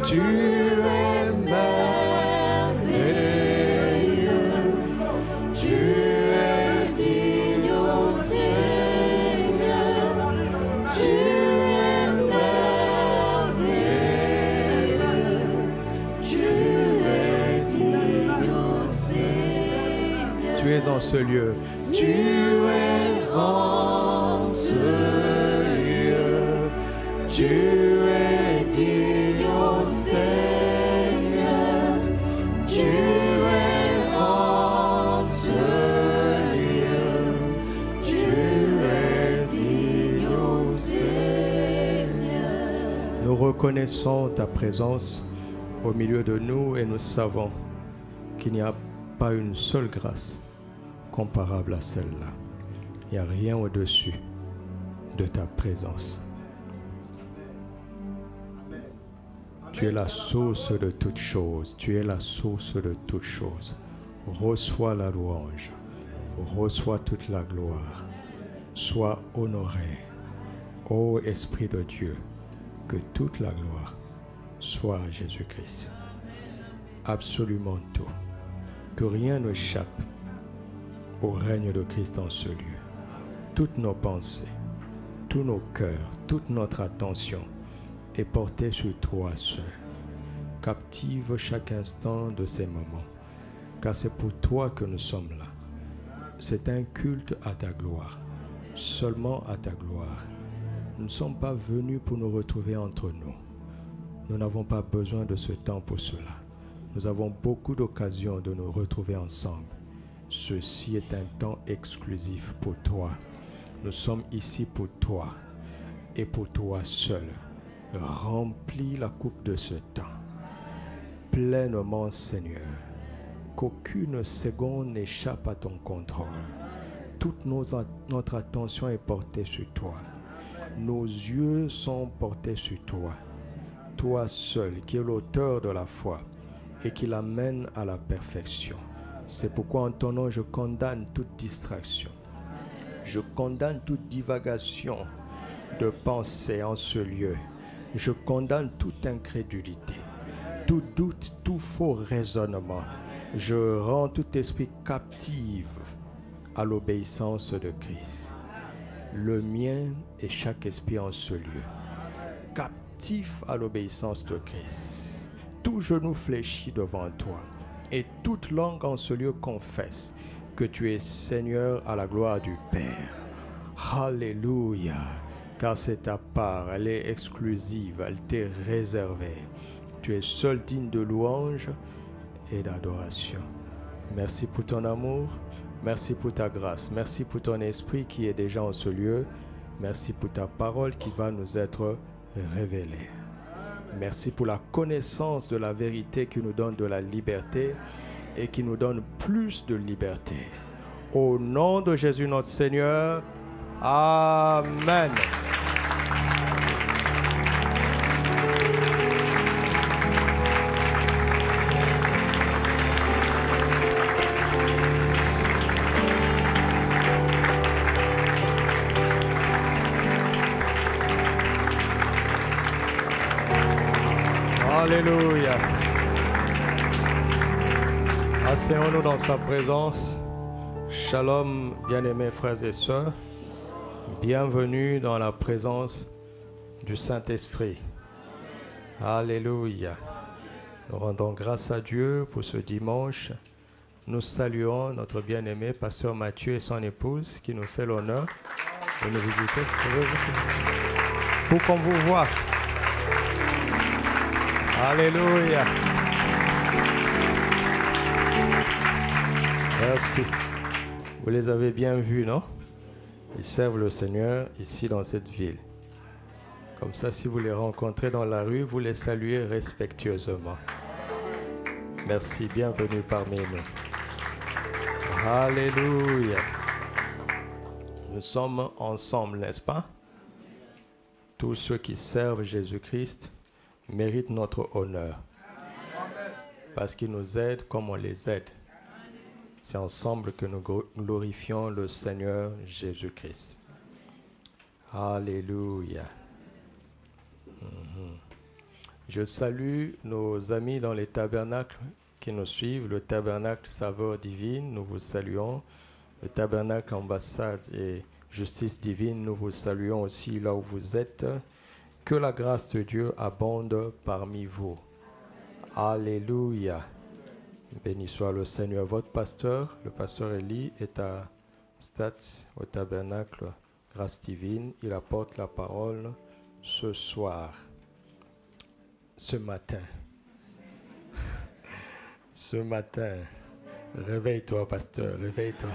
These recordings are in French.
Tu es merveilleux. Tu es digne, ô Seigneur. Tu es merveilleux. Tu es digne, ô Seigneur. Tu es en ce lieu. Tu es en ce lieu. Tu es digne, ô Seigneur. Tu es en ce lieu. Tu es digne, ô Seigneur. Nous reconnaissons ta présence au milieu de nous et nous savons qu'il n'y a pas une seule grâce comparable à celle-là. Il n'y a rien au-dessus de ta présence. Tu es la source de toutes choses. Tu es la source de toutes choses. Reçois la louange. Reçois toute la gloire. Sois honoré. Ô Esprit de Dieu, que toute la gloire soit à Jésus-Christ. Absolument tout. Que rien n'échappe au règne de Christ en ce lieu. Toutes nos pensées, tous nos cœurs, toute notre attention est portée sur toi seul. Captive chaque instant de ces moments, car c'est pour toi que nous sommes là. C'est un culte à ta gloire, seulement à ta gloire. Nous ne sommes pas venus pour nous retrouver entre nous. Nous n'avons pas besoin de ce temps pour cela. Nous avons beaucoup d'occasions de nous retrouver ensemble. Ceci est un temps exclusif pour toi. Nous sommes ici pour toi et pour toi seul. Remplis la coupe de ce temps pleinement, Seigneur. Qu'aucune seconde n'échappe à ton contrôle. Toute notre attention est portée sur toi. Nos yeux sont portés sur toi. Toi seul, qui es l'auteur de la foi et qui l'amène à la perfection. C'est pourquoi en ton nom, je condamne toute distraction. Je condamne toute divagation de pensée en ce lieu. Je condamne toute incrédulité, tout doute, tout faux raisonnement. Je rends tout esprit captif à l'obéissance de Christ. Le mien et chaque esprit en ce lieu, captif à l'obéissance de Christ. Tout genou fléchit devant toi. Et toute langue en ce lieu confesse que tu es Seigneur à la gloire du Père. Alléluia. Car c'est ta part, elle est exclusive, elle t'est réservée. Tu es seul digne de louange et d'adoration. Merci pour ton amour, merci pour ta grâce, merci pour ton esprit qui est déjà en ce lieu. Merci pour ta parole qui va nous être révélée. Merci pour la connaissance de la vérité qui nous donne de la liberté et qui nous donne plus de liberté. Au nom de Jésus notre Seigneur, Amen. Alléluia. Asseyons-nous dans sa présence. Shalom, bien-aimés frères et sœurs. Bienvenue dans la présence du Saint-Esprit. Alléluia. Nous rendons grâce à Dieu pour ce dimanche. Nous saluons notre bien-aimé pasteur Mathieu et son épouse qui nous fait l'honneur de nous visiter. Pour qu'on vous voit. Alléluia. Merci. Vous les avez bien vus, non? Ils servent le Seigneur ici dans cette ville. Comme ça, si vous les rencontrez dans la rue, vous les saluez respectueusement. Merci, bienvenue parmi nous. Alléluia. Nous sommes ensemble, n'est-ce pas? Tous ceux qui servent Jésus-Christ méritent notre honneur. Parce qu'ils nous aident comme on les aide. C'est ensemble que nous glorifions le Seigneur Jésus-Christ. Alléluia. Je salue nos amis dans les tabernacles qui nous suivent, le tabernacle Saveur Divine, nous vous saluons. Le tabernacle Ambassade et Justice Divine, nous vous saluons aussi là où vous êtes. Que la grâce de Dieu abonde parmi vous. Alléluia. Béni soit le Seigneur. Votre pasteur, le pasteur Elie, est à Stade au tabernacle Grâce Divine. Il apporte la parole ce soir, ce matin. Ce matin. Réveille-toi, pasteur, réveille-toi.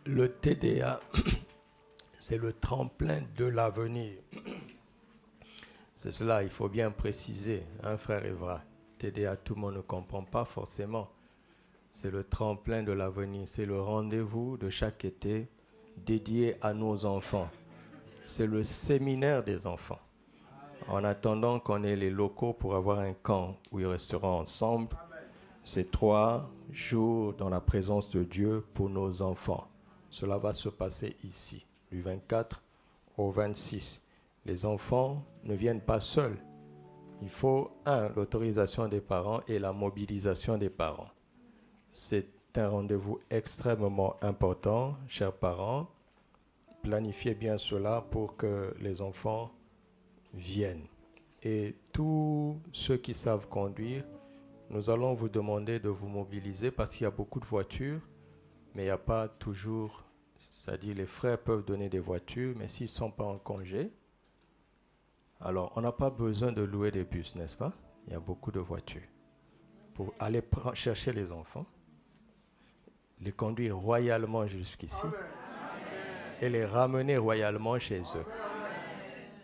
Le TDA, c'est le tremplin de l'avenir. C'est cela, il faut bien préciser, hein, frère Evra. TDA, tout le monde ne comprend pas forcément. C'est le tremplin de l'avenir, c'est le rendez-vous de chaque été dédié à nos enfants. C'est le séminaire des enfants. En attendant qu'on ait les locaux pour avoir un camp où ils resteront ensemble, c'est 3 jours dans la présence de Dieu pour nos enfants. Cela va se passer ici, du 24 au 26. Les enfants ne viennent pas seuls. Il faut, l'autorisation des parents et la mobilisation des parents. C'est un rendez-vous extrêmement important, chers parents. Planifiez bien cela pour que les enfants viennent. Et tous ceux qui savent conduire, nous allons vous demander de vous mobiliser parce qu'il y a beaucoup de voitures, mais il n'y a pas toujours, c'est-à-dire les frères peuvent donner des voitures, mais s'ils ne sont pas en congé, alors on n'a pas besoin de louer des bus, n'est-ce pas? Il y a beaucoup de voitures. Pour aller chercher les enfants, les conduire royalement jusqu'ici et les ramener royalement chez eux.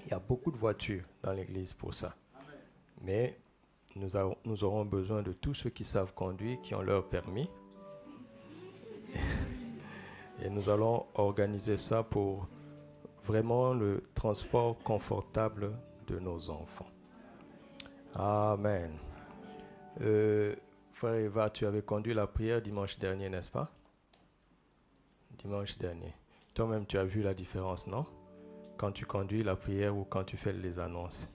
Il y a beaucoup de voitures dans l'église pour ça. Mais nous aurons besoin de tous ceux qui savent conduire, qui ont leur permis. Et nous allons organiser ça pour vraiment le transport confortable de nos enfants. Amen. Frère Eva, tu avais conduit la prière dimanche dernier, n'est-ce pas? Dimanche dernier. Toi-même, tu as vu la différence, non? Quand tu conduis la prière ou quand tu fais les annonces.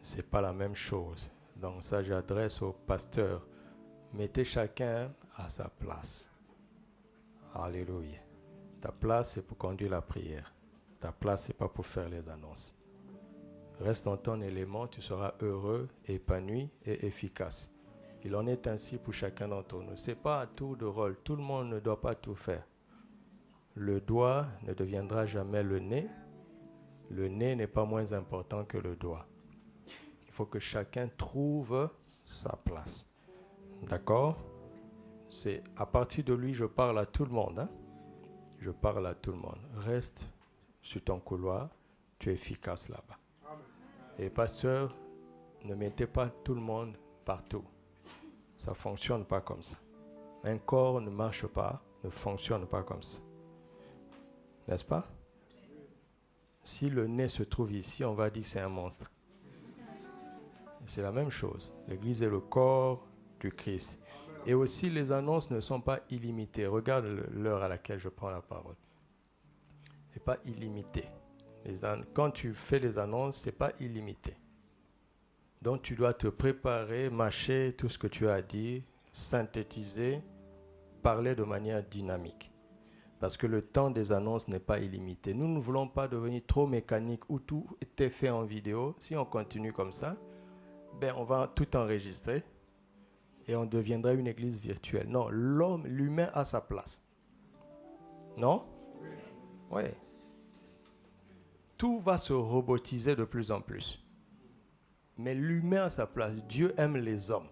C'est pas la même chose. Donc ça, j'adresse au pasteur. Mettez chacun à sa place. Alléluia. Ta place, c'est pour conduire la prière. Ta place, c'est pas pour faire les annonces. Reste en ton élément, tu seras heureux, épanoui et efficace. Il en est ainsi pour chacun d'entre nous. Ce n'est pas à tour de rôle. Tout le monde ne doit pas tout faire. Le doigt ne deviendra jamais le nez. Le nez n'est pas moins important que le doigt. Il faut que chacun trouve sa place. D'accord? C'est à partir de lui, je parle à tout le monde. Hein? Je parle à tout le monde. Reste sur ton couloir, tu es efficace là-bas. Et pasteur, ne mettez pas tout le monde partout. Ça ne fonctionne pas comme ça. Un corps ne marche pas, ne fonctionne pas comme ça. N'est-ce pas? Si le nez se trouve ici, on va dire que c'est un monstre. C'est la même chose. L'Église est le corps du Christ. Et aussi, les annonces ne sont pas illimitées. Regarde l'heure à laquelle je prends la parole. Ce n'est pas illimité. Quand tu fais les annonces, ce n'est pas illimité. Donc, tu dois te préparer, mâcher tout ce que tu as à dire, synthétiser, parler de manière dynamique. Parce que le temps des annonces n'est pas illimité. Nous ne voulons pas devenir trop mécaniques où tout était fait en vidéo. Si on continue comme ça, ben on va tout enregistrer et on deviendra une église virtuelle. Non, l'humain a sa place. Non? Oui. Tout va se robotiser de plus en plus. Mais l'humain a sa place. Dieu aime les hommes.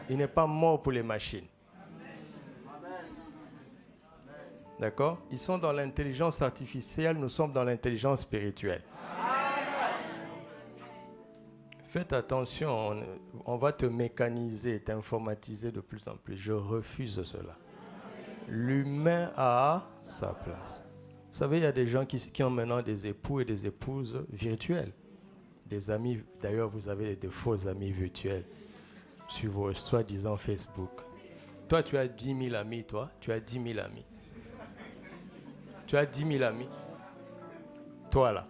Il n'est pas mort pour les machines. D'accord? Ils sont dans l'intelligence artificielle, nous sommes dans l'intelligence spirituelle. Faites attention, on va te mécaniser, t'informatiser de plus en plus. Je refuse cela. L'humain a sa place. Vous savez, il y a des gens qui ont maintenant des époux et des épouses virtuelles. Des amis, d'ailleurs, vous avez de faux amis virtuels sur vos soi-disant Facebook. Toi, tu as 10 000 amis, toi. Tu as 10 000 amis. Tu as 10 000 amis. Toi, là.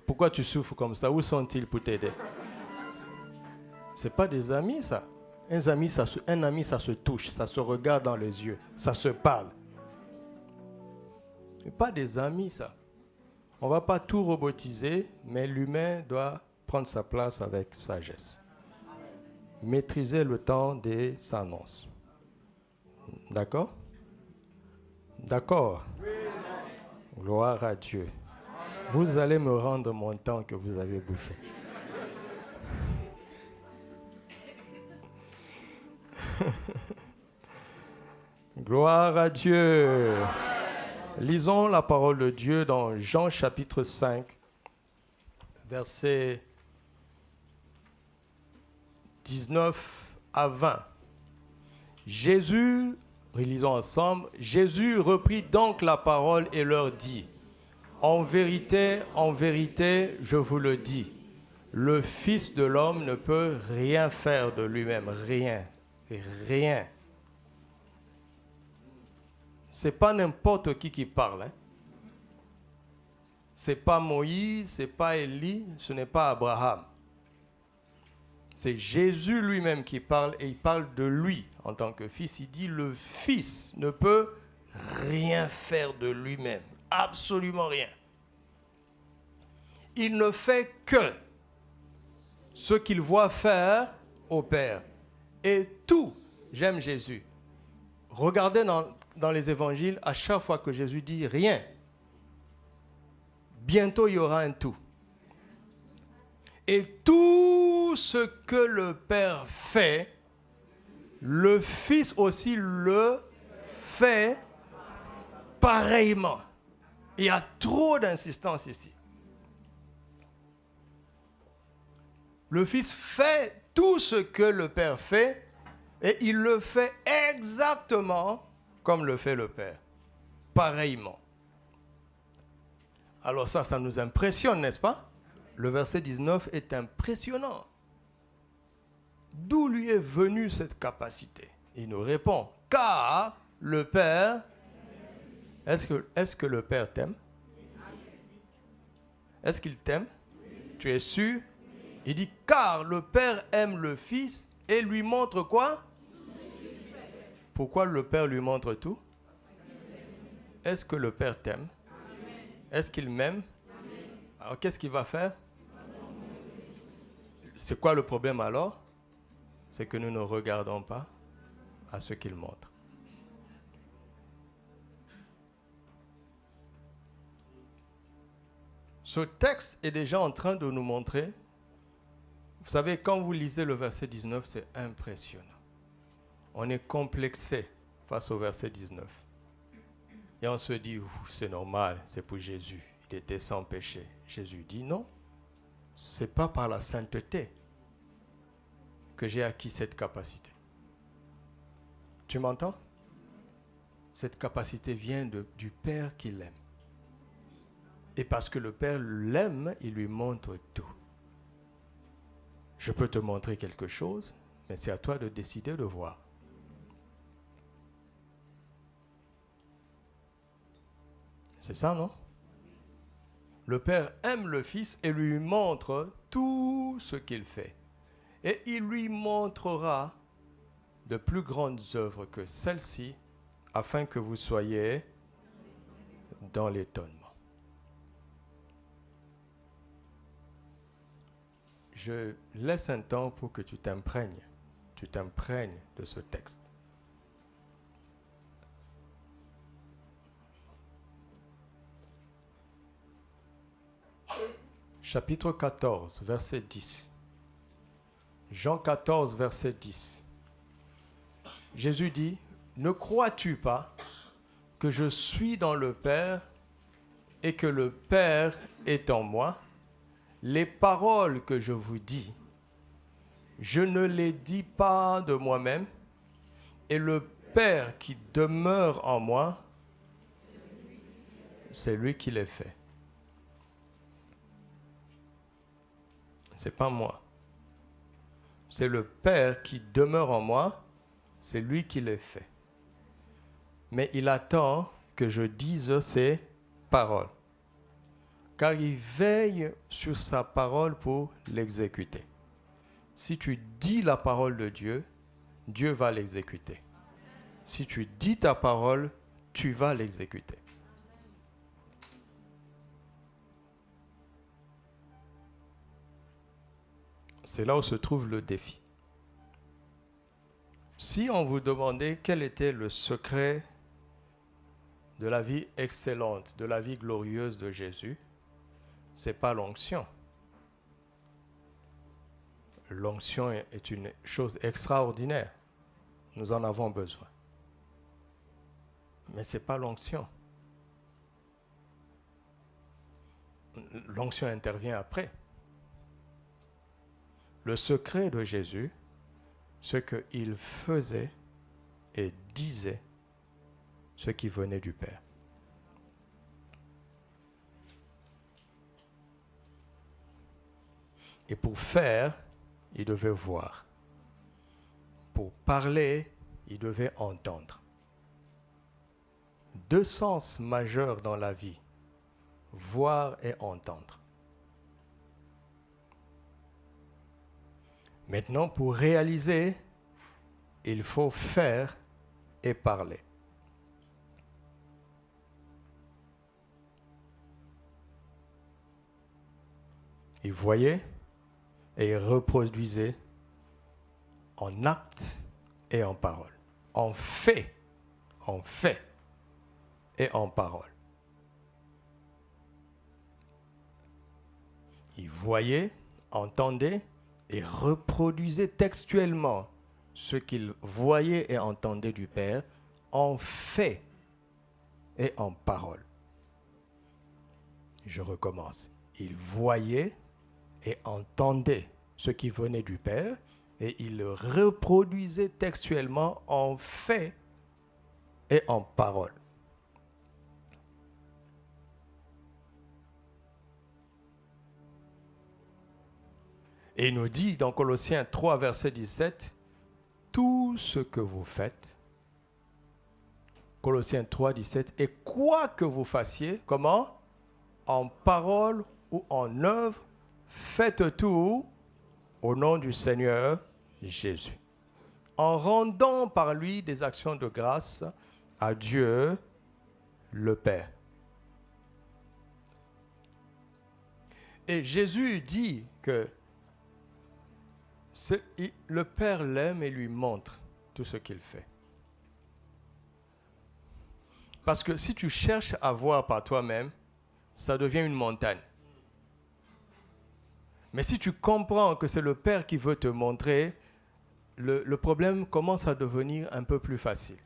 Pourquoi tu souffres comme ça? Où sont-ils pour t'aider? Ce n'est pas des amis, ça. Un ami, ça se touche, ça se regarde dans les yeux, ça se parle. Ce n'est pas des amis, ça. On ne va pas tout robotiser, mais l'humain doit prendre sa place avec sagesse. Maîtriser le temps des annonces. D'accord? D'accord. Gloire à Dieu. Vous allez me rendre mon temps que vous avez bouffé. Gloire à Dieu. Lisons la parole de Dieu dans Jean chapitre 5, versets 19 à 20. Relisons ensemble. Jésus reprit donc la parole et leur dit: en vérité, je vous le dis, le Fils de l'homme ne peut rien faire de lui-même, rien. C'est pas n'importe qui parle. Hein. C'est pas Moïse, c'est pas Élie, ce n'est pas Abraham. C'est Jésus lui-même qui parle et il parle de lui en tant que fils. Il dit le Fils ne peut rien faire de lui-même, absolument rien. Il ne fait que ce qu'il voit faire au Père. Et tout, j'aime Jésus. Regardez dans les évangiles, à chaque fois que Jésus dit rien, bientôt il y aura un tout. Et tout ce que le Père fait, le Fils aussi le fait pareillement. Il y a trop d'insistance ici. Le Fils fait tout ce que le Père fait et il le fait exactement comme le fait le Père. Pareillement. Alors ça nous impressionne, n'est-ce pas? Le verset 19 est impressionnant. D'où lui est venue cette capacité? Il nous répond, car le Père... Est-ce que le Père t'aime? Est-ce qu'il t'aime? Tu es sûr? Il dit, car le Père aime le Fils et lui montre quoi? Pourquoi le Père lui montre tout? Est-ce que le Père t'aime? Est-ce qu'il m'aime? Alors qu'est-ce qu'il va faire? C'est quoi le problème alors? C'est que nous ne regardons pas à ce qu'il montre. Ce texte est déjà en train de nous montrer. Vous savez, quand vous lisez le verset 19, c'est impressionnant. On est complexé face au verset 19. Et on se dit, c'est normal, c'est pour Jésus. Il était sans péché. Jésus dit non, ce n'est pas par la sainteté que j'ai acquis cette capacité. Tu m'entends? Cette capacité vient du Père qui l'aime. Et parce que le Père l'aime, il lui montre tout. Je peux te montrer quelque chose, mais c'est à toi de décider de voir. C'est ça, non? Le Père aime le Fils et lui montre tout ce qu'il fait. Et il lui montrera de plus grandes œuvres que celles-ci, afin que vous soyez dans l'étonnement. Je laisse un temps pour que tu t'imprègnes de ce texte. Chapitre 14, verset 10. Jean 14, verset 10. Jésus dit, « Ne crois-tu pas que je suis dans le Père et que le Père est en moi? Les paroles que je vous dis, je ne les dis pas de moi-même, et le Père qui demeure en moi, c'est lui qui les fait. » C'est pas moi. C'est le Père qui demeure en moi, c'est lui qui les fait. Mais il attend que je dise ces paroles. car il veille sur sa parole pour l'exécuter. Si tu dis la parole de Dieu, Dieu va l'exécuter. Si tu dis ta parole, tu vas l'exécuter. C'est là où se trouve le défi. Si on vous demandait quel était le secret de la vie excellente, de la vie glorieuse de Jésus, ce n'est pas l'onction. L'onction est une chose extraordinaire. Nous en avons besoin. Mais ce n'est pas l'onction. L'onction intervient après. Le secret de Jésus, c'est qu'il faisait et disait ce qui venait du Père. Et pour faire, il devait voir. Pour parler, il devait entendre. Deux sens majeurs dans la vie, voir et entendre. Maintenant, pour réaliser, il faut faire et parler. Il voyait et il reproduisait en actes et en parole. En fait et en parole. Il voyait, entendait et reproduisait textuellement ce qu'il voyait et entendait du Père en fait et en parole. Je recommence. Il voyait et entendait ce qui venait du Père et il le reproduisait textuellement en fait et en parole. Et il nous dit dans Colossiens 3, verset 17, tout ce que vous faites, Colossiens 3, 17, et quoi que vous fassiez, comment? En parole ou en œuvre, faites tout au nom du Seigneur Jésus, en rendant par lui des actions de grâce à Dieu le Père. Et Jésus dit que le Père l'aime et lui montre tout ce qu'il fait. Parce que si tu cherches à voir par toi-même, ça devient une montagne. Mais si tu comprends que c'est le Père qui veut te montrer, le problème commence à devenir un peu plus facile.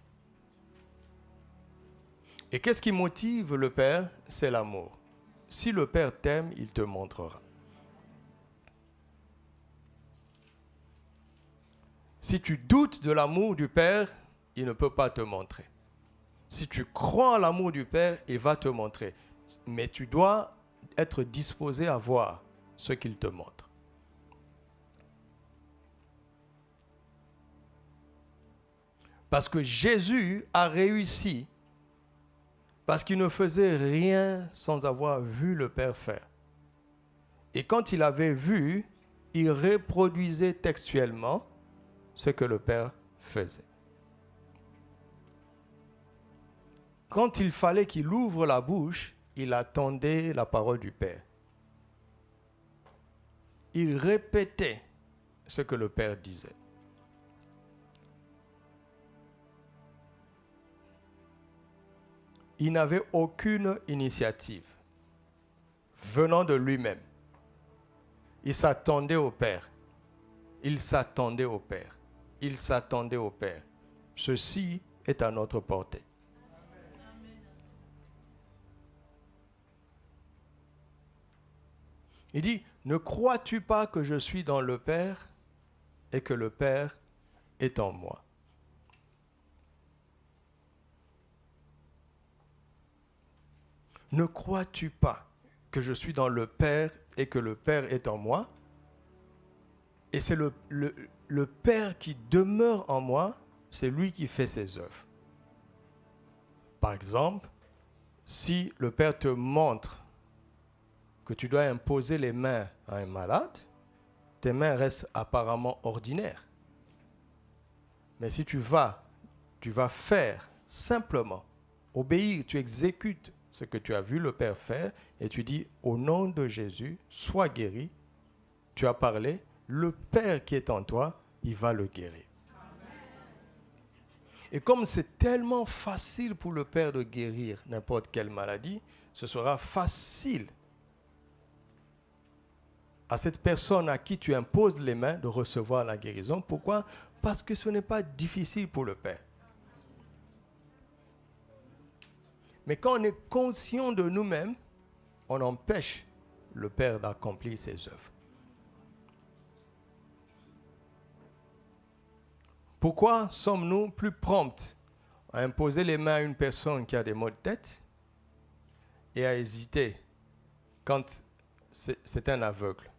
Et qu'est-ce qui motive le Père? C'est l'amour. Si le Père t'aime, il te montrera. Si tu doutes de l'amour du Père, il ne peut pas te montrer. Si tu crois en l'amour du Père, il va te montrer. Mais tu dois être disposé à voir ce qu'il te montre. Parce que Jésus a réussi, parce qu'il ne faisait rien sans avoir vu le Père faire. Et quand il avait vu, il reproduisait textuellement ce que le Père faisait. Quand il fallait qu'il ouvre la bouche, il attendait la parole du Père. Il répétait ce que le Père disait. Il n'avait aucune initiative venant de lui-même. Il s'attendait au Père. Il s'attendait au Père. Il s'attendait au Père. Ceci est à notre portée. Il dit, ne crois-tu pas que je suis dans le Père et que le Père est en moi? Ne crois-tu pas que je suis dans le Père et que le Père est en moi? Et c'est le Père qui demeure en moi, c'est lui qui fait ses œuvres. Par exemple, si le Père te montre que tu dois imposer les mains à un malade, tes mains restent apparemment ordinaires. Mais si tu vas faire simplement, obéir, tu exécutes ce que tu as vu le Père faire et tu dis au nom de Jésus, sois guéri. Tu as parlé, le Père qui est en toi, il va le guérir. Et comme c'est tellement facile pour le Père de guérir n'importe quelle maladie, ce sera facile à cette personne à qui tu imposes les mains de recevoir la guérison. Pourquoi? Parce que ce n'est pas difficile pour le Père. Mais quand on est conscient de nous-mêmes, on empêche le Père d'accomplir ses œuvres. Pourquoi sommes-nous plus prompts à imposer les mains à une personne qui a des maux de tête et à hésiter quand c'est un aveugle?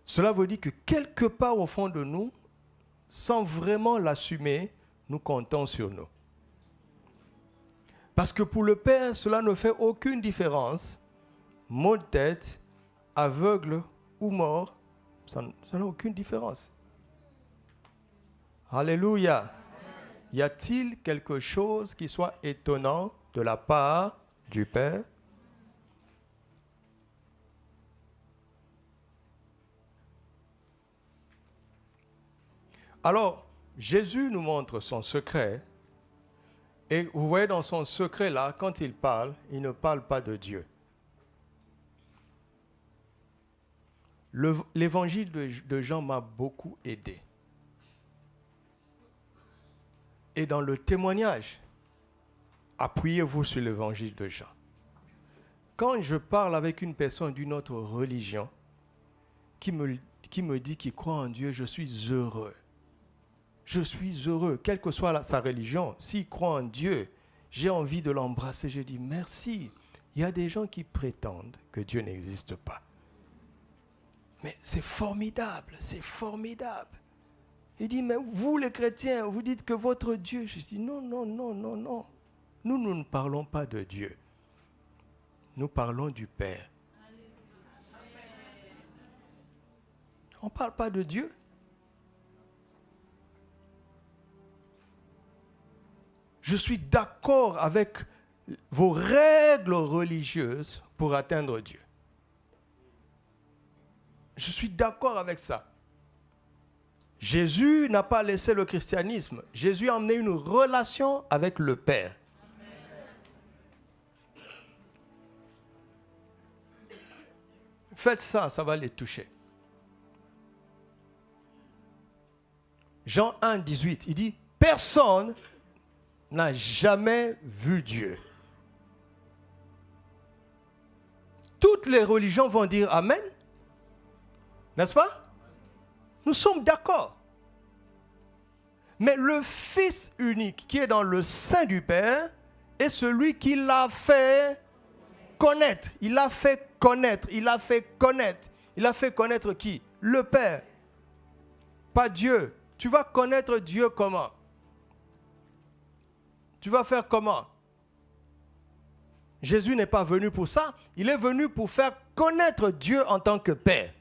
Cela veut dire que quelque part au fond de nous, sans vraiment l'assumer, nous comptons sur nous. Parce que pour le Père, cela ne fait aucune différence. Maux de tête, aveugle ou mort, ça n'a aucune différence. Alléluia. Y a-t-il quelque chose qui soit étonnant de la part du Père? Alors, Jésus nous montre son secret. Et vous voyez dans son secret là, quand il ne parle pas de Dieu. L'évangile de Jean m'a beaucoup aidé. Et dans le témoignage, appuyez-vous sur l'évangile de Jean. Quand je parle avec une personne d'une autre religion, qui me dit qu'il croit en Dieu, je suis heureux. Je suis heureux, quelle que soit sa religion. S'il croit en Dieu, j'ai envie de l'embrasser. Je dis merci. Il y a des gens qui prétendent que Dieu n'existe pas. Mais c'est formidable, c'est formidable. Il dit, mais vous les chrétiens, vous dites que votre Dieu... Je dis, non. Nous ne parlons pas de Dieu. Nous parlons du Père. On ne parle pas de Dieu. Je suis d'accord avec vos règles religieuses pour atteindre Dieu. Je suis d'accord avec ça. Jésus n'a pas laissé le christianisme. Jésus a emmené une relation avec le Père. Faites ça, ça va les toucher. Jean 1, 18, il dit, personne n'a jamais vu Dieu. Toutes les religions vont dire Amen. N'est-ce pas? Nous sommes d'accord. Mais le Fils unique qui est dans le sein du Père est celui qui l'a fait connaître. Il l'a fait connaître. Il l'a fait connaître. Il a fait connaître qui? Le Père. Pas Dieu. Tu vas connaître Dieu comment? Tu vas faire comment? Jésus n'est pas venu pour ça. Il est venu pour faire connaître Dieu en tant que Père.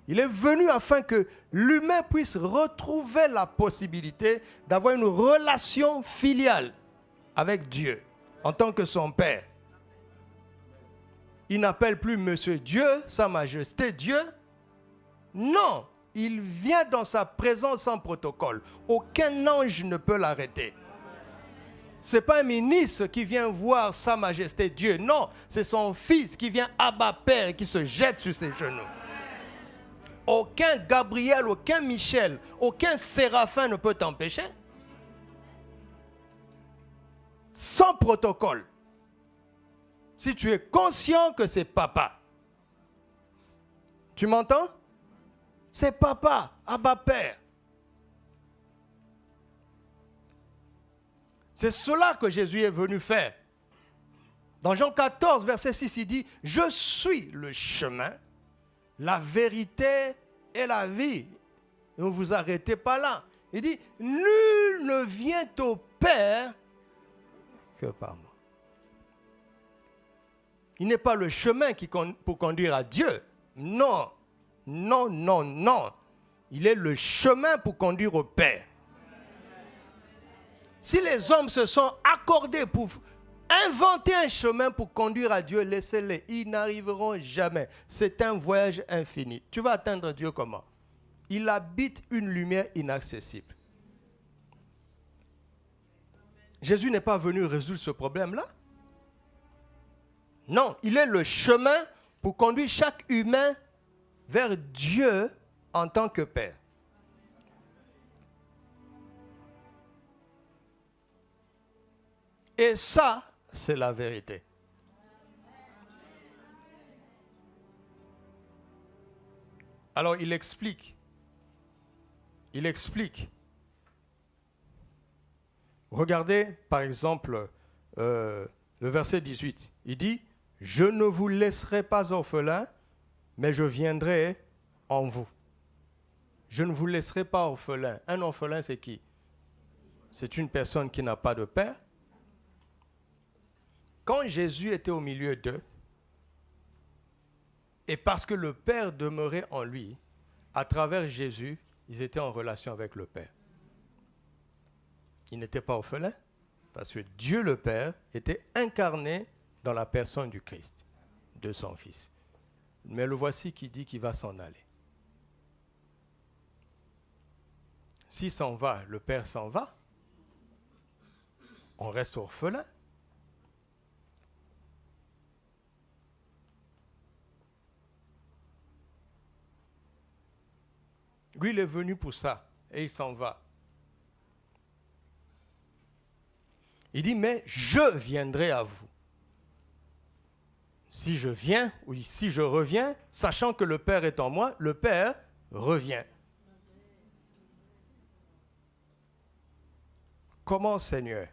Il est venu afin que l'humain puisse retrouver la possibilité d'avoir une relation filiale avec Dieu en tant que son Père. Il n'appelle plus Monsieur Dieu, Sa Majesté Dieu. Non, il vient dans sa présence sans protocole. Aucun ange ne peut l'arrêter. Ce n'est pas un ministre qui vient voir Sa Majesté Dieu. Non, c'est son Fils qui vient Abba Père et qui se jette sur ses genoux. Aucun Gabriel, aucun Michel, aucun Séraphin ne peut t'empêcher. Sans protocole. Si tu es conscient que c'est papa. Tu m'entends? C'est papa, Abba Père. C'est cela que Jésus est venu faire. Dans Jean 14, verset 6, il dit, « Je suis le chemin, la vérité et la vie. » Ne vous arrêtez pas là. Il dit, « Nul ne vient au Père que par moi. » Il n'est pas le chemin pour conduire à Dieu. Non, non, non, non. Il est le chemin pour conduire au Père. Si les hommes se sont accordés pour inventer un chemin pour conduire à Dieu, laissez-les. Ils n'arriveront jamais. C'est un voyage infini. Tu vas atteindre Dieu comment? Il habite une lumière inaccessible. Jésus n'est pas venu résoudre ce problème-là. Non, il est le chemin pour conduire chaque humain vers Dieu en tant que Père. Et ça, c'est la vérité. Alors, il explique. Il explique. Regardez, par exemple, le verset 18. Il dit, « Je ne vous laisserai pas orphelins, mais je viendrai en vous. » Je ne vous laisserai pas orphelins. Un orphelin, c'est qui? C'est une personne qui n'a pas de père. Quand Jésus était au milieu d'eux, et parce que le Père demeurait en lui, à travers Jésus, ils étaient en relation avec le Père. Ils n'étaient pas orphelins, parce que Dieu le Père était incarné dans la personne du Christ, de son Fils. Mais le voici qui dit qu'il va s'en aller. S'il s'en va, le Père s'en va, on reste orphelin. Lui, il est venu pour ça, et il s'en va. Il dit, mais je viendrai à vous. Si je viens, ou si je reviens, sachant que le Père est en moi, le Père revient. Comment, Seigneur?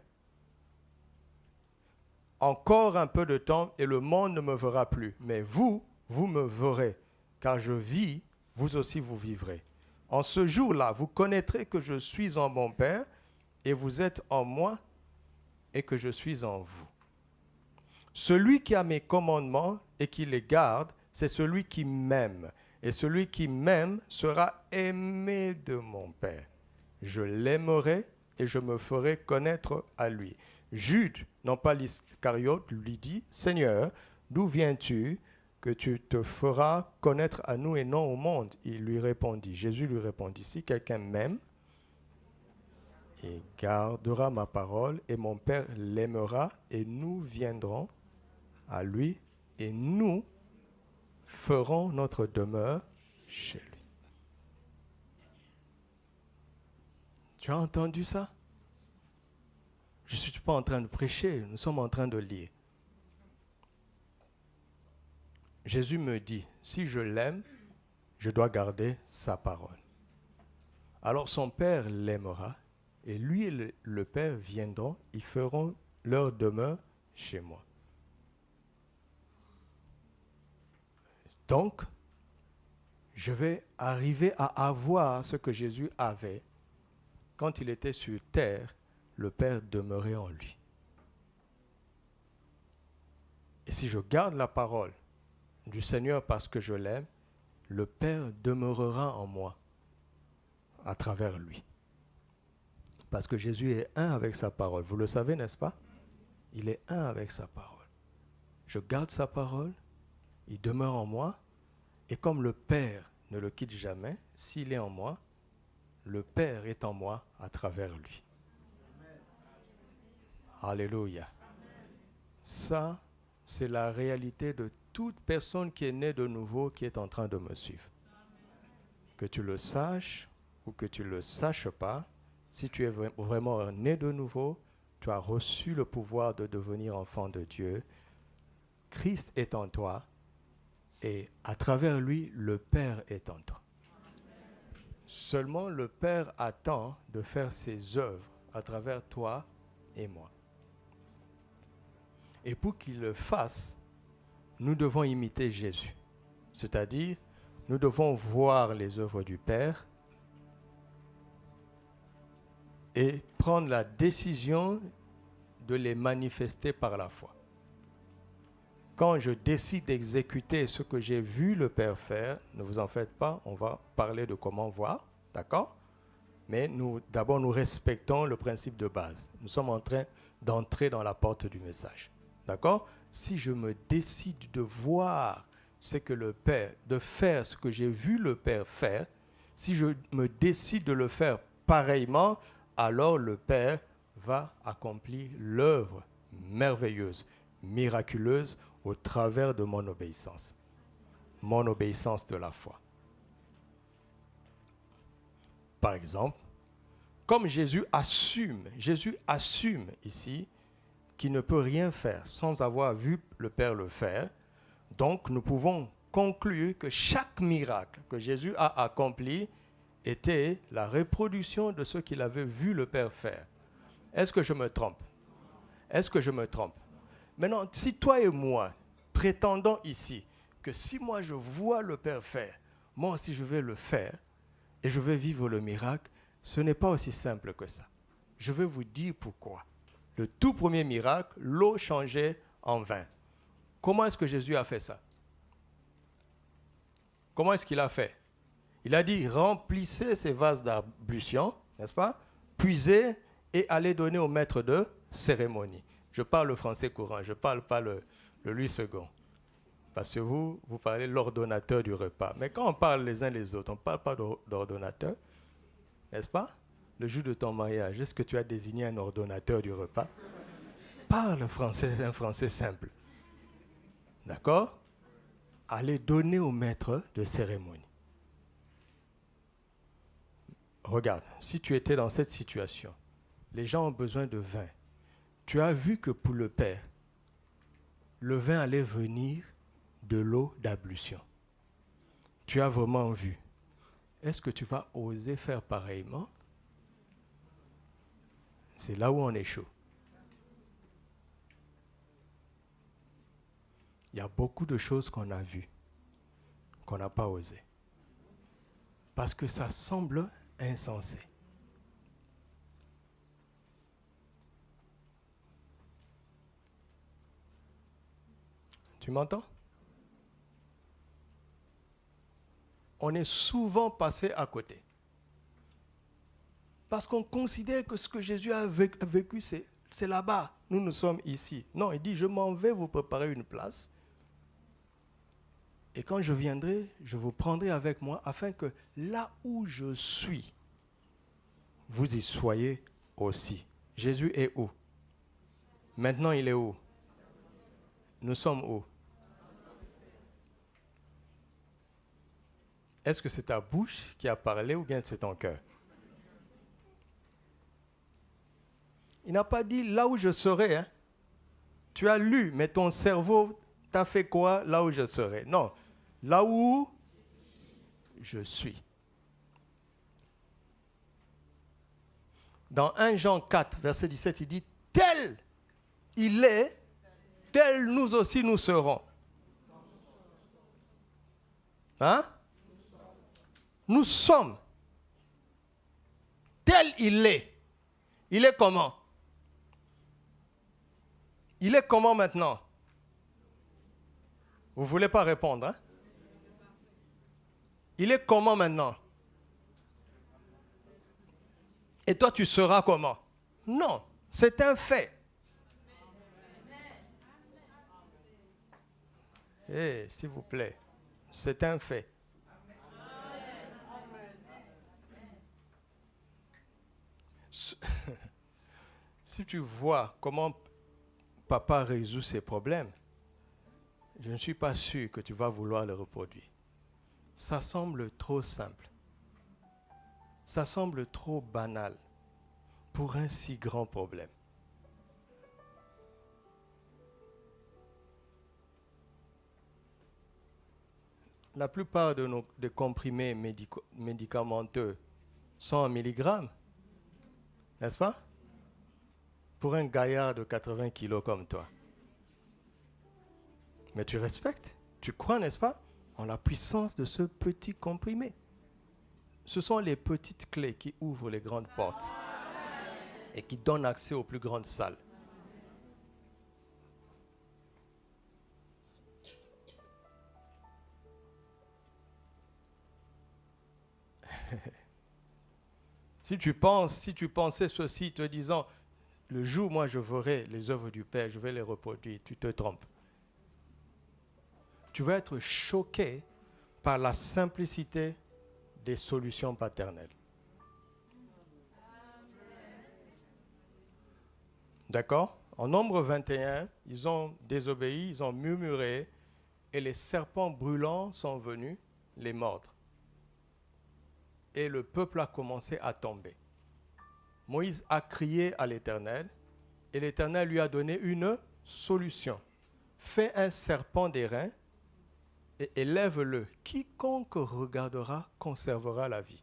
Encore un peu de temps et le monde ne me verra plus. Mais vous, vous me verrez, car je vis, vous aussi vous vivrez. En ce jour-là, vous connaîtrez que je suis en mon Père, et vous êtes en moi, et que je suis en vous. Celui qui a mes commandements et qui les garde, c'est celui qui m'aime. Et celui qui m'aime sera aimé de mon Père. Je l'aimerai et je me ferai connaître à lui. Jude, non pas l'Iscariote, lui dit, « Seigneur, d'où viens-tu que tu te feras connaître à nous et non au monde ?» Il lui répondit, Jésus lui répondit, « Si quelqu'un m'aime, il gardera ma parole et mon Père l'aimera et nous viendrons à lui et nous ferons notre demeure chez lui. » Tu as entendu ça? Je ne suis pas en train de prêcher, nous sommes en train de lire. Jésus me dit, si je l'aime, je dois garder sa parole. Alors son Père l'aimera, et lui et le Père viendront, ils feront leur demeure chez moi. Donc, je vais arriver à avoir ce que Jésus avait quand il était sur terre, le Père demeurait en lui. Et si je garde la parole du Seigneur parce que je l'aime, le Père demeurera en moi à travers lui. Parce que Jésus est un avec sa parole. Vous le savez, n'est-ce pas? Il est un avec sa parole. Je garde sa parole, il demeure en moi, et comme le Père ne le quitte jamais, s'il est en moi, le Père est en moi à travers lui. Alléluia. Ça, c'est la réalité de toute personne qui est née de nouveau, qui est en train de me suivre. Que tu le saches ou que tu ne le saches pas, si tu es vraiment né de nouveau, tu as reçu le pouvoir de devenir enfant de Dieu. Christ est en toi et à travers lui, le Père est en toi. Seulement le Père attend de faire ses œuvres à travers toi et moi. Et pour qu'il le fasse, nous devons imiter Jésus. C'est-à-dire, nous devons voir les œuvres du Père et prendre la décision de les manifester par la foi. Quand je décide d'exécuter ce que j'ai vu le Père faire, ne vous en faites pas, on va parler de comment voir, d'accord? Mais d'abord, nous respectons le principe de base. Nous sommes en train d'entrer dans la porte du message, d'accord? Si je me décide de voir ce que le Père, de faire ce que j'ai vu le Père faire, si je me décide de le faire pareillement, alors le Père va accomplir l'œuvre merveilleuse, miraculeuse, au travers de mon obéissance de la foi. Par exemple, comme Jésus assume ici qu'il ne peut rien faire sans avoir vu le Père le faire, donc nous pouvons conclure que chaque miracle que Jésus a accompli était la reproduction de ce qu'il avait vu le Père faire. Est-ce que je me trompe? Est-ce que je me trompe? Maintenant, si toi et moi prétendons ici que si moi je vois le Père faire, moi aussi je vais le faire et je vais vivre le miracle, ce n'est pas aussi simple que ça. Je vais vous dire pourquoi. Le tout premier miracle, l'eau changeait en vin. Comment est-ce que Jésus a fait ça? Comment est-ce qu'il a fait? Il a dit, remplissez ces vases d'ablution, n'est-ce pas? Puisez et allez donner au maître de cérémonie. Je parle le français courant, je ne parle pas le Louis II. Parce que vous parlez l'ordonnateur du repas. Mais quand on parle les uns les autres, on ne parle pas d'ordonnateur, n'est-ce pas? Le jour de ton mariage, est-ce que tu as désigné un ordonnateur du repas? Parle français, un français simple. D'accord? Allez donner au maître de cérémonie. Regarde, si tu étais dans cette situation, les gens ont besoin de vin. Tu as vu que pour le Père, le vin allait venir de l'eau d'ablution. Tu as vraiment vu. Est-ce que tu vas oser faire pareillement? C'est là où on est chaud. Il y a beaucoup de choses qu'on a vues, qu'on n'a pas osé. Parce que ça semble insensé. Tu m'entends? On est souvent passé à côté. Parce qu'on considère que ce que Jésus a vécu, c'est là-bas. Nous sommes ici. Non, il dit, je m'en vais vous préparer une place. Et quand je viendrai, je vous prendrai avec moi afin que là où je suis, vous y soyez aussi. Jésus est où? Maintenant, il est où? Nous sommes où? Est-ce que c'est ta bouche qui a parlé ou bien c'est ton cœur? Il n'a pas dit là où je serai. Hein? Tu as lu, mais ton cerveau t'a fait quoi là où je serai? Non, là où je suis. Dans 1 Jean 4, verset 17, il dit, tel il est, tel nous aussi nous serons. Hein? Nous sommes. Tel il est. Il est comment? Il est comment maintenant? Vous ne voulez pas répondre, hein? Il est comment maintenant? Et toi, tu seras comment? Non, c'est un fait. Eh, s'il vous plaît, c'est un fait. Si tu vois comment papa résout ses problèmes, je ne suis pas sûr que tu vas vouloir le reproduire. Ça semble trop simple. Ça semble trop banal pour un si grand problème. La plupart de nos comprimés médicamenteux sont en milligrammes, n'est-ce pas? Pour un gaillard de 80 kilos comme toi. Mais tu respectes, tu crois, n'est-ce pas, en la puissance de ce petit comprimé. Ce sont les petites clés qui ouvrent les grandes portes et qui donnent accès aux plus grandes salles. Si tu pensais ceci, te disant, le jour où moi je verrai les œuvres du Père, je vais les reproduire, tu te trompes. Tu vas être choqué par la simplicité des solutions paternelles. D'accord? En Nombre 21, ils ont désobéi, ils ont murmuré, et les serpents brûlants sont venus les mordre. Et le peuple a commencé à tomber. Moïse a crié à l'Éternel, et l'Éternel lui a donné une solution. Fais un serpent d'airain et élève-le. Quiconque regardera conservera la vie.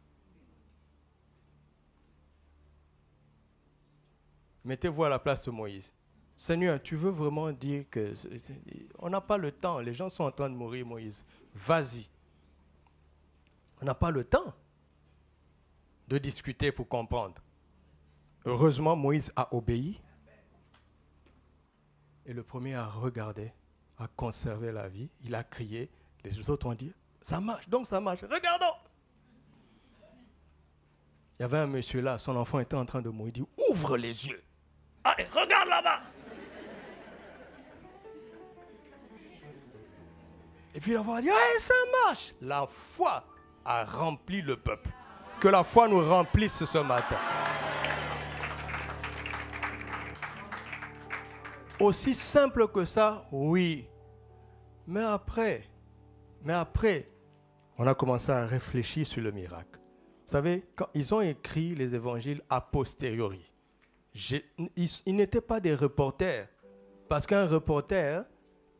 Mettez-vous à la place de Moïse. Seigneur, tu veux vraiment dire que... On n'a pas le temps. Les gens sont en train de mourir, Moïse. Vas-y. On n'a pas le temps de discuter pour comprendre. Heureusement, Moïse a obéi. Et le premier a regardé, a conservé la vie. Il a crié. Les autres ont dit, ça marche, donc ça marche. Regardons. Il y avait un monsieur là, son enfant était en train de mourir. Il dit, ouvre les yeux. Allez, regarde là-bas. Et puis l'enfant a dit, ouais, ça marche. La foi a rempli le peuple. Que la foi nous remplisse ce matin. Aussi simple que ça, oui. Mais après, on a commencé à réfléchir sur le miracle. Vous savez, quand ils ont écrit les évangiles a posteriori, ils n'étaient pas des reporters. Parce qu'un reporter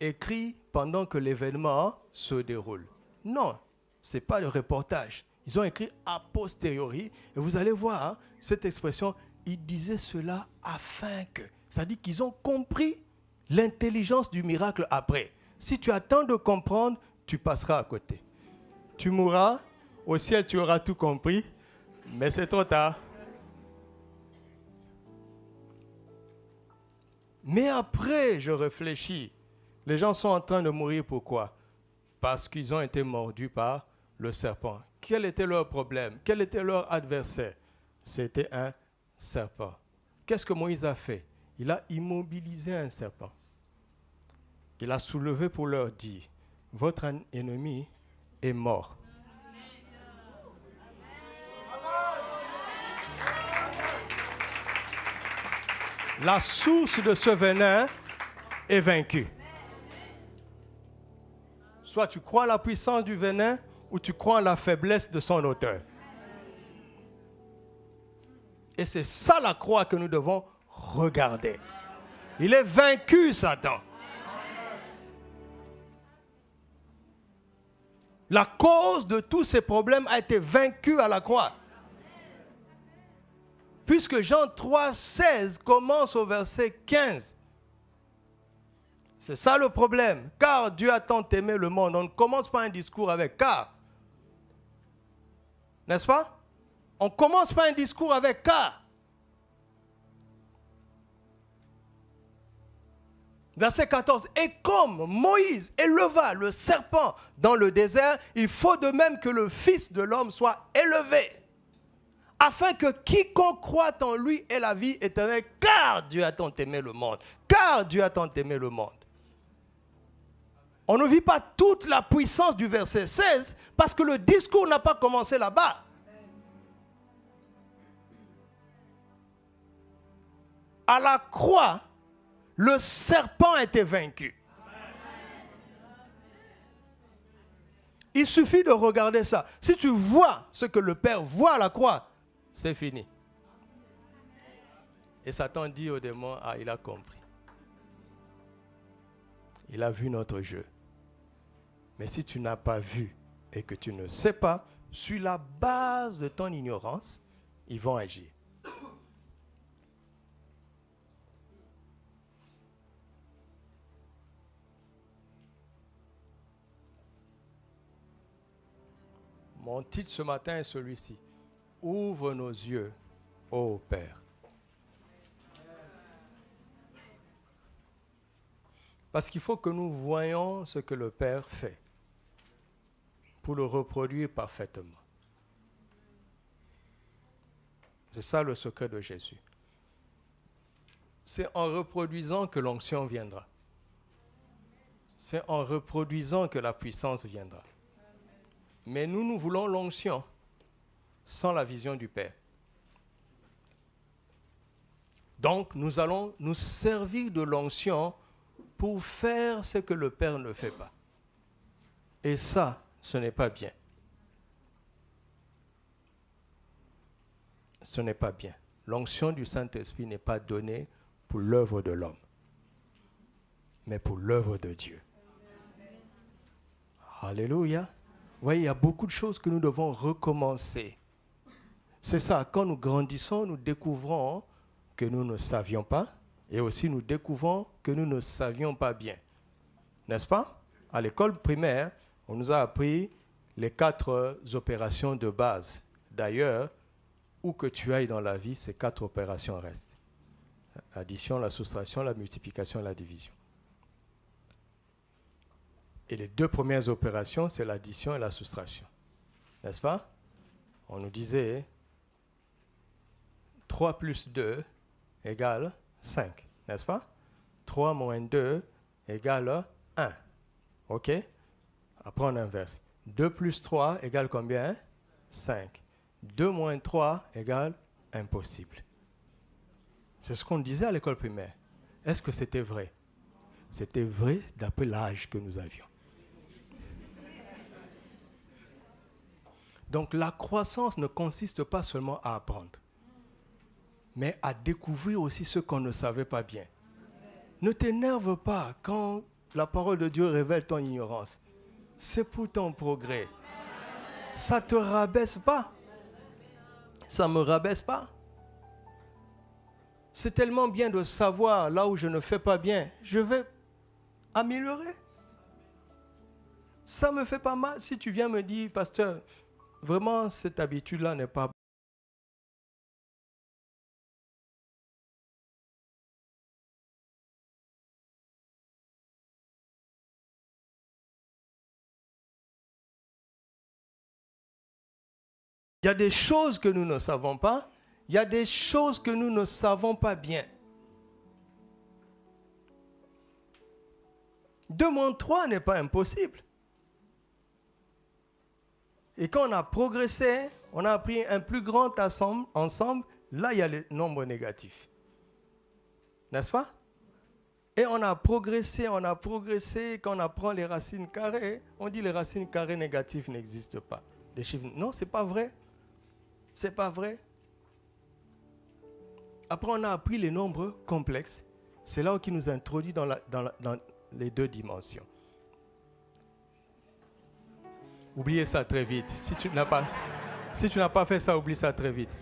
écrit pendant que l'événement se déroule. Non, ce n'est pas le reportage. Ils ont écrit a posteriori. Et vous allez voir, hein, cette expression, ils disaient cela afin que. C'est-à-dire qu'ils ont compris l'intelligence du miracle après. Si tu attends de comprendre, tu passeras à côté. Tu mourras, au ciel tu auras tout compris, mais c'est trop tard. Mais après, je réfléchis. Les gens sont en train de mourir, pourquoi? Parce qu'ils ont été mordus par le serpent. Quel était leur problème? Quel était leur adversaire? C'était un serpent. Qu'est-ce que Moïse a fait? Il a immobilisé un serpent. Il a soulevé pour leur dire, votre ennemi est mort. La source de ce venin est vaincue. Soit tu crois à la puissance du venin ou tu crois à la faiblesse de son auteur. Et c'est ça la croix que nous devons regarder. Il est vaincu, Satan. La cause de tous ces problèmes a été vaincue à la croix. Puisque Jean 3,16 commence au verset 15. C'est ça le problème. Car Dieu a tant aimé le monde. On ne commence pas un discours avec car. N'est-ce pas? On ne commence pas un discours avec car. Verset 14. Et comme Moïse éleva le serpent dans le désert, il faut de même que le Fils de l'homme soit élevé, afin que quiconque croit en lui ait la vie éternelle, car Dieu a tant aimé le monde. Car Dieu a tant aimé le monde. On ne vit pas toute la puissance du verset 16 parce que le discours n'a pas commencé là-bas. À la croix, le serpent a été vaincu. Il suffit de regarder ça. Si tu vois ce que le Père voit à la croix, c'est fini. Et Satan dit au démon, ah, il a compris. Il a vu notre jeu. Mais si tu n'as pas vu et que tu ne sais pas, sur la base de ton ignorance, ils vont agir. Mon titre ce matin est celui-ci. Ouvre nos yeux, ô Père. Parce qu'il faut que nous voyions ce que le Père fait pour le reproduire parfaitement. C'est ça le secret de Jésus. C'est en reproduisant que l'onction viendra. C'est en reproduisant que la puissance viendra. Mais nous voulons l'onction sans la vision du Père. Donc, nous allons nous servir de l'onction pour faire ce que le Père ne fait pas. Et ça, ce n'est pas bien. Ce n'est pas bien. L'onction du Saint-Esprit n'est pas donnée pour l'œuvre de l'homme, mais pour l'œuvre de Dieu. Alléluia. Vous voyez, il y a beaucoup de choses que nous devons recommencer. C'est ça, quand nous grandissons, nous découvrons que nous ne savions pas, et aussi nous découvrons que nous ne savions pas bien. N'est-ce pas? À l'école primaire, on nous a appris les 4 opérations de base. D'ailleurs, où que tu ailles dans la vie, ces 4 opérations restent. L'addition, la soustraction, la multiplication et la division. Et les 2 premières opérations, c'est l'addition et la soustraction. N'est-ce pas? On nous disait 3 plus 2 égale 5. N'est-ce pas? 3 moins 2 égale 1. OK? Après, on inverse. 2 plus 3 égale combien? 5. 2 moins 3 égale impossible. C'est ce qu'on disait à l'école primaire. Est-ce que c'était vrai? C'était vrai d'après l'âge que nous avions. Donc la croissance ne consiste pas seulement à apprendre, mais à découvrir aussi ce qu'on ne savait pas bien. Ne t'énerve pas quand la parole de Dieu révèle ton ignorance. C'est pour ton progrès. Ça ne te rabaisse pas. Ça ne me rabaisse pas. C'est tellement bien de savoir là où je ne fais pas bien. Je vais améliorer. Ça ne me fait pas mal. Si tu viens me dire, pasteur, vraiment cette habitude-là n'est pas bonne. Il y a des choses que nous ne savons pas. Il y a des choses que nous ne savons pas bien. 2 moins 3 n'est pas impossible. Et quand on a progressé, on a pris un plus grand ensemble, là il y a le nombre négatif. N'est-ce pas? Et on a progressé, quand on apprend les racines carrées, on dit les racines carrées négatives n'existent pas. Les chiffres, non, c'est pas vrai. C'est pas vrai. Après, on a appris les nombres complexes. C'est là qui nous introduit dans les 2 dimensions. Oubliez ça très vite. Si tu n'as pas fait ça, oublie ça très vite.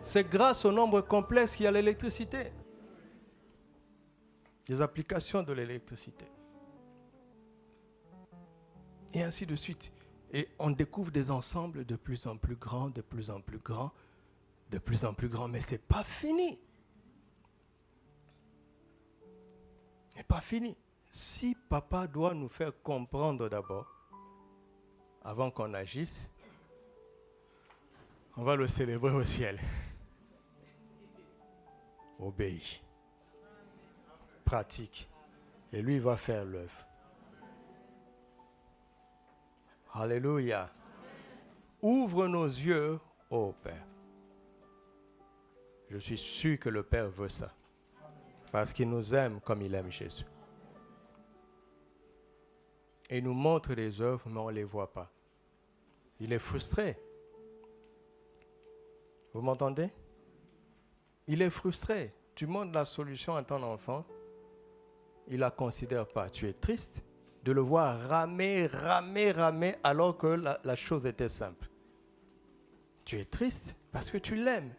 C'est grâce aux nombres complexes qu'il y a l'électricité. Les applications de l'électricité. Et ainsi de suite. Et on découvre des ensembles de plus en plus grands, de plus en plus grands, de plus en plus grands. Mais ce n'est pas fini. Ce n'est pas fini. Si papa doit nous faire comprendre d'abord, avant qu'on agisse, on va le célébrer au ciel. Obéis. Pratique. Et lui, il va faire l'œuvre. Alléluia. Ouvre nos yeux, ô Père. Je suis sûr que le Père veut ça. Parce qu'il nous aime comme il aime Jésus. Et il nous montre des œuvres, mais on ne les voit pas. Il est frustré. Vous m'entendez? Il est frustré. Tu montres la solution à ton enfant, il ne la considère pas. Tu es triste de le voir ramer alors que la chose était simple. Tu es triste parce que tu l'aimes.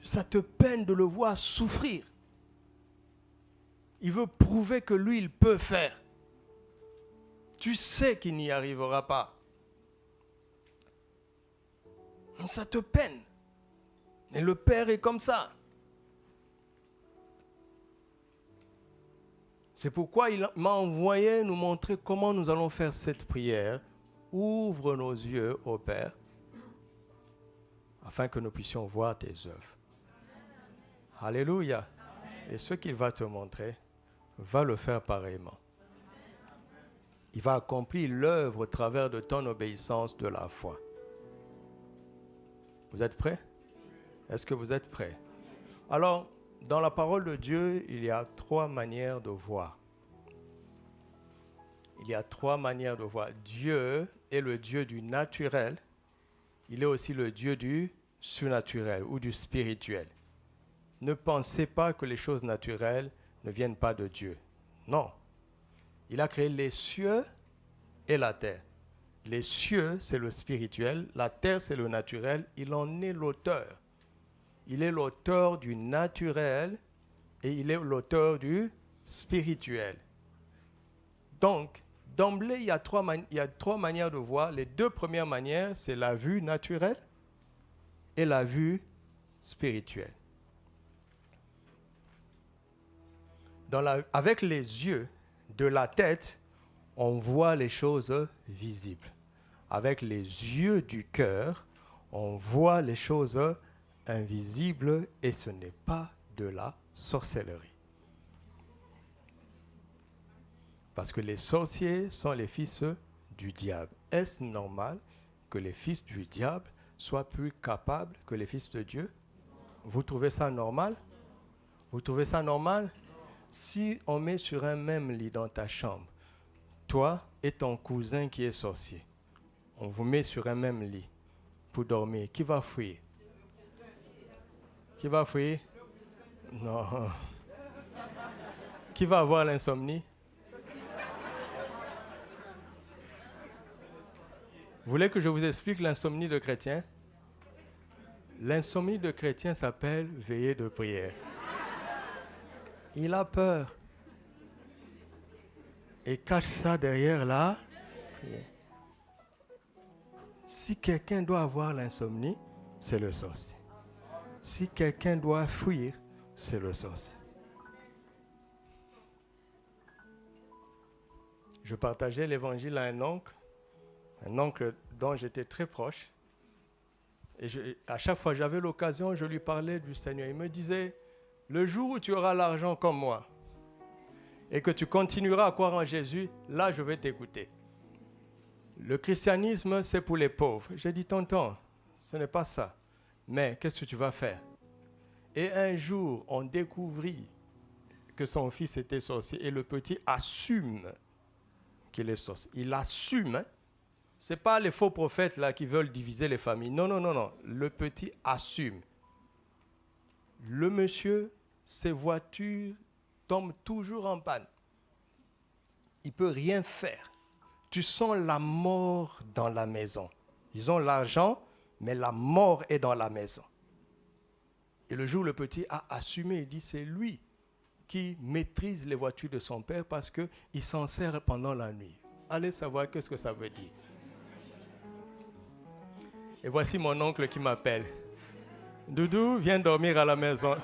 Ça te peine de le voir souffrir. Il veut prouver que lui, il peut faire. Tu sais qu'il n'y arrivera pas. Ça te peine. Et le Père est comme ça. C'est pourquoi il m'a envoyé nous montrer comment nous allons faire cette prière. Ouvre nos yeux, ô Père, afin que nous puissions voir tes œuvres. Alléluia. Et ce qu'il va te montrer, va le faire pareillement. Il va accomplir l'œuvre au travers de ton obéissance de la foi. Vous êtes prêts? Est-ce que vous êtes prêts? Alors, dans la parole de Dieu, il y a 3 manières de voir. Il y a 3 manières de voir. Dieu est le Dieu du naturel. Il est aussi le Dieu du surnaturel ou du spirituel. Ne pensez pas que les choses naturelles ne viennent pas de Dieu. Non. Il a créé les cieux et la terre. Les cieux, c'est le spirituel. La terre, c'est le naturel. Il en est l'auteur. Il est l'auteur du naturel et il est l'auteur du spirituel. Donc, d'emblée, il y a 3 manières de voir. Les 2 premières manières, c'est la vue naturelle et la vue spirituelle. Avec les yeux de la tête, on voit les choses visibles. Avec les yeux du cœur, on voit les choses invisibles et ce n'est pas de la sorcellerie. Parce que les sorciers sont les fils du diable. Est-ce normal que les fils du diable soient plus capables que les fils de Dieu? Vous trouvez ça normal? Vous trouvez ça normal? Si on met sur un même lit dans ta chambre, toi et ton cousin qui est sorcier, on vous met sur un même lit pour dormir, qui va fuir? Qui va fuir? Non. Qui va avoir l'insomnie? Vous voulez que je vous explique l'insomnie de chrétien? L'insomnie de chrétien s'appelle veillée de prière. Il a peur. Et cache ça derrière là. Si quelqu'un doit avoir l'insomnie, c'est le sorcier. Si quelqu'un doit fuir, c'est le sorcier. Je partageais l'évangile à un oncle dont j'étais très proche. Et à chaque fois que j'avais l'occasion, je lui parlais du Seigneur. Il me disait, le jour où tu auras l'argent comme moi et que tu continueras à croire en Jésus, là je vais t'écouter. Le christianisme, c'est pour les pauvres. J'ai dit, tonton, ce n'est pas ça. Mais qu'est-ce que tu vas faire? Et un jour, on découvrit que son fils était sorcier et le petit assume qu'il est sorcier. Il assume. Ce n'est pas les faux prophètes là qui veulent diviser les familles. Non, non, non, non. Le petit assume. Le monsieur, ses voitures tombent toujours en panne. Il ne peut rien faire. Tu sens la mort dans la maison. Ils ont l'argent, mais la mort est dans la maison. Et le jour où le petit a assumé, il dit c'est lui qui maîtrise les voitures de son père parce qu'il s'en sert pendant la nuit. Allez savoir qu'est-ce que ça veut dire. Et voici mon oncle qui m'appelle. Doudou, viens dormir à la maison.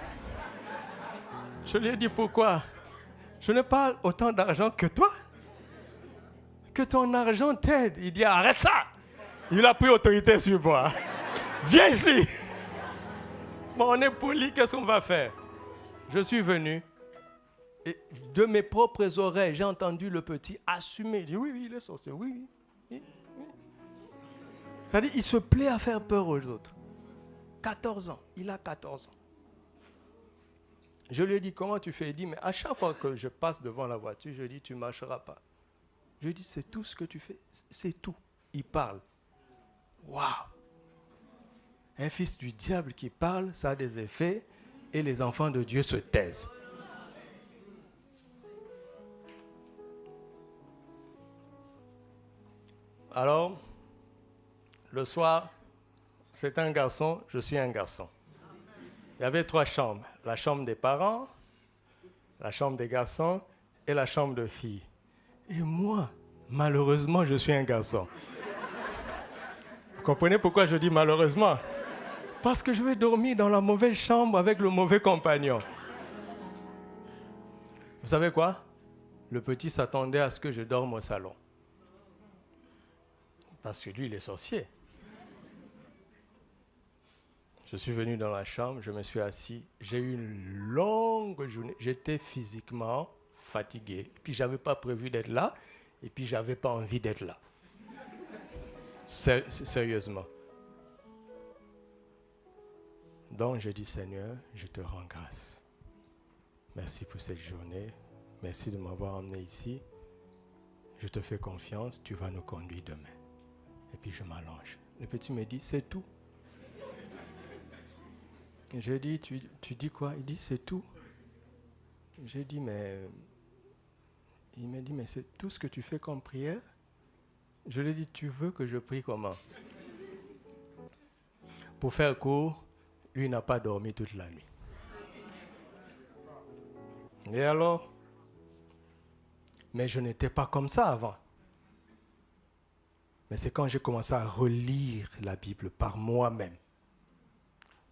Je lui ai dit pourquoi? Je n'ai pas autant d'argent que toi. Que ton argent t'aide. Il dit arrête ça. Il a pris autorité sur moi. Viens ici. Bon, on est poli, qu'est-ce qu'on va faire? Je suis venu. Et de mes propres oreilles, j'ai entendu le petit assumer. Il dit oui, oui, il est sorcier. Oui, oui. C'est-à-dire, il se plaît à faire peur aux autres. 14 ans. Il a 14 ans. Je lui ai dit, comment tu fais? Il dit, mais à chaque fois que je passe devant la voiture, je lui dis, tu ne marcheras pas. Je lui ai dit, c'est tout ce que tu fais? C'est tout. Il parle. Waouh! Un fils du diable qui parle, ça a des effets, et les enfants de Dieu se taisent. Alors, le soir, c'est un garçon, je suis un garçon. Il y avait 3 chambres. La chambre des parents, la chambre des garçons et la chambre de filles. Et moi, malheureusement, je suis un garçon. Vous comprenez pourquoi je dis malheureusement? Parce que je vais dormir dans la mauvaise chambre avec le mauvais compagnon. Vous savez quoi? Le petit s'attendait à ce que je dorme au salon. Parce que lui, il est sorcier. Je suis venu dans la chambre, je me suis assis. J'ai eu une longue journée. J'étais physiquement fatigué. Puis, je n'avais pas prévu d'être là. Et puis, je n'avais pas envie d'être là. Sérieusement. Donc, je dis, Seigneur, je te rends grâce. Merci pour cette journée. Merci de m'avoir emmené ici. Je te fais confiance. Tu vas nous conduire demain. Et puis, je m'allonge. Le petit me dit, c'est tout. Je dis, tu dis quoi? Il dit, c'est tout. J'ai dit, mais... Il m'a dit, mais c'est tout ce que tu fais comme prière? Je lui ai dit, tu veux que je prie comment? Pour faire court, lui n'a pas dormi toute la nuit. Et alors? Mais je n'étais pas comme ça avant. Mais c'est quand j'ai commencé à relire la Bible par moi-même.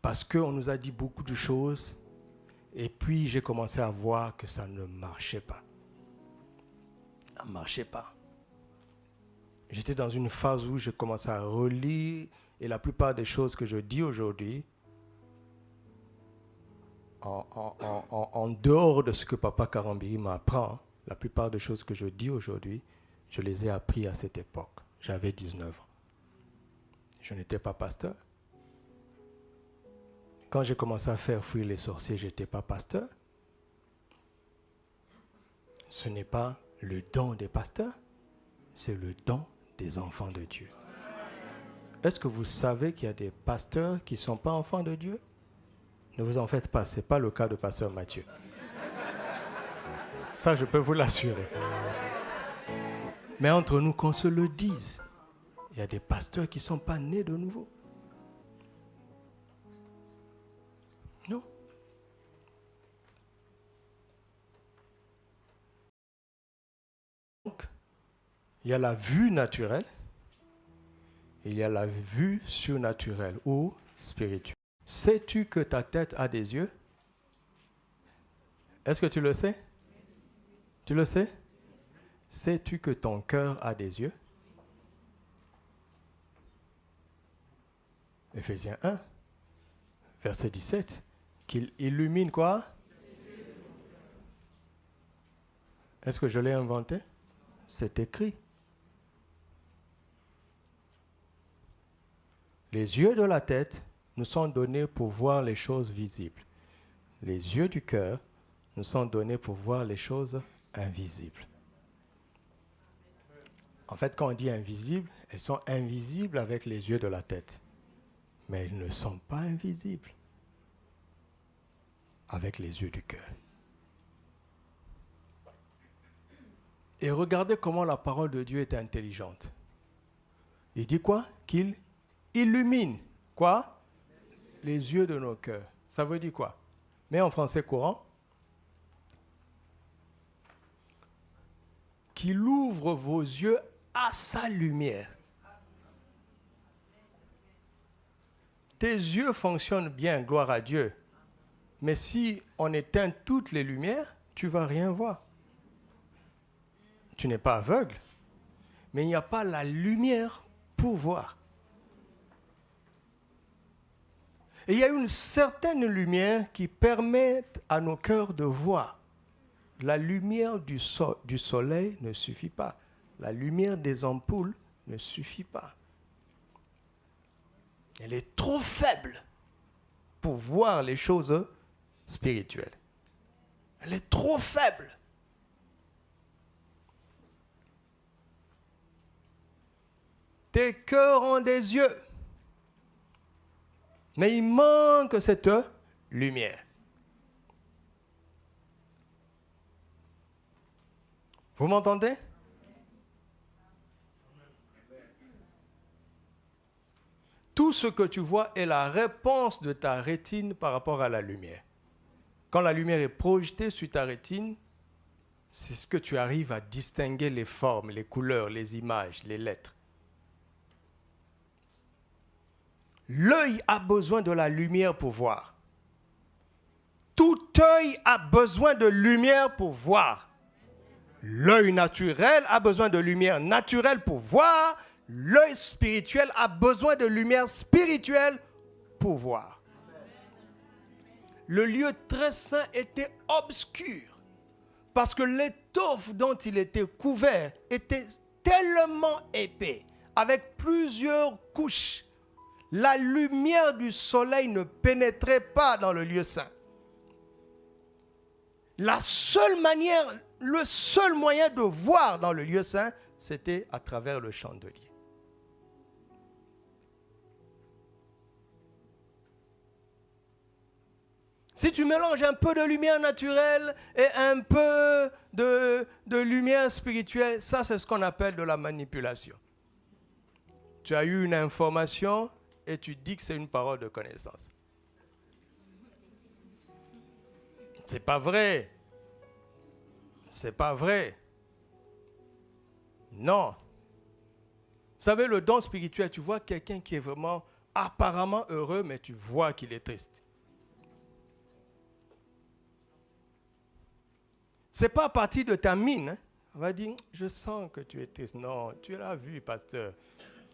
Parce qu'on nous a dit beaucoup de choses. Et puis j'ai commencé à voir que ça ne marchait pas. Ça ne marchait pas. J'étais dans une phase où je commençais à relire. Et la plupart des choses que je dis aujourd'hui, en dehors de ce que Papa Karambiri m'apprend, la plupart des choses que je dis aujourd'hui, je les ai appris à cette époque. J'avais 19 ans. Je n'étais pas pasteur. Quand j'ai commencé à faire fuir les sorciers, je n'étais pas pasteur. Ce n'est pas le don des pasteurs, c'est le don des enfants de Dieu. Est-ce que vous savez qu'il y a des pasteurs qui ne sont pas enfants de Dieu? Ne vous en faites pas, ce n'est pas le cas de pasteur Mathieu. Ça, je peux vous l'assurer. Mais entre nous, qu'on se le dise, il y a des pasteurs qui ne sont pas nés de nouveau. Non. Donc, il y a la vue naturelle, il y a la vue surnaturelle ou spirituelle. Sais-tu que ta tête a des yeux? Est-ce que tu le sais? Tu le sais? Sais-tu que ton cœur a des yeux? Éphésiens 1, verset 17. Qu'il illumine quoi? Est-ce que je l'ai inventé? C'est écrit. Les yeux de la tête nous sont donnés pour voir les choses visibles. Les yeux du cœur nous sont donnés pour voir les choses invisibles. En fait, quand on dit invisibles, elles sont invisibles avec les yeux de la tête. Mais elles ne sont pas invisibles avec les yeux du cœur. Et regardez comment la parole de Dieu est intelligente. Il dit quoi? Qu'il illumine, quoi? Les yeux de nos cœurs. Ça veut dire quoi? Mais en français courant, qu'il ouvre vos yeux à sa lumière. Tes yeux fonctionnent bien, gloire à Dieu. Mais si on éteint toutes les lumières, tu ne vas rien voir. Tu n'es pas aveugle, mais il n'y a pas la lumière pour voir. Et il y a une certaine lumière qui permet à nos cœurs de voir. La lumière du soleil ne suffit pas. La lumière des ampoules ne suffit pas. Elle est trop faible pour voir les choses spirituelles. Elle est trop faible. Tes cœurs ont des yeux, mais il manque cette lumière. Vous m'entendez? Tout ce que tu vois est la réponse de ta rétine par rapport à la lumière. Quand la lumière est projetée sur ta rétine, c'est ce que tu arrives à distinguer les formes, les couleurs, les images, les lettres. L'œil a besoin de la lumière pour voir. Tout œil a besoin de lumière pour voir. L'œil naturel a besoin de lumière naturelle pour voir. L'œil spirituel a besoin de lumière spirituelle pour voir. le lieu très saint était obscur. Parce que l'étoffe dont il était couvert était tellement épais, avec plusieurs couches. La lumière du soleil ne pénétrait pas dans le lieu saint. La seule manière, le seul moyen de voir dans le lieu saint, c'était à travers le chandelier. Si tu mélanges un peu de lumière naturelle et un peu de lumière spirituelle, ça c'est ce qu'on appelle de la manipulation. Tu as eu une information et tu dis que c'est une parole de connaissance. C'est pas vrai. C'est pas vrai. Non. Vous savez, le don spirituel, tu vois quelqu'un qui est vraiment apparemment heureux, mais tu vois qu'il est triste. Ce n'est pas à partir de ta mine. Hein. On va dire, je sens que tu es triste. Non, tu l'as vu, pasteur.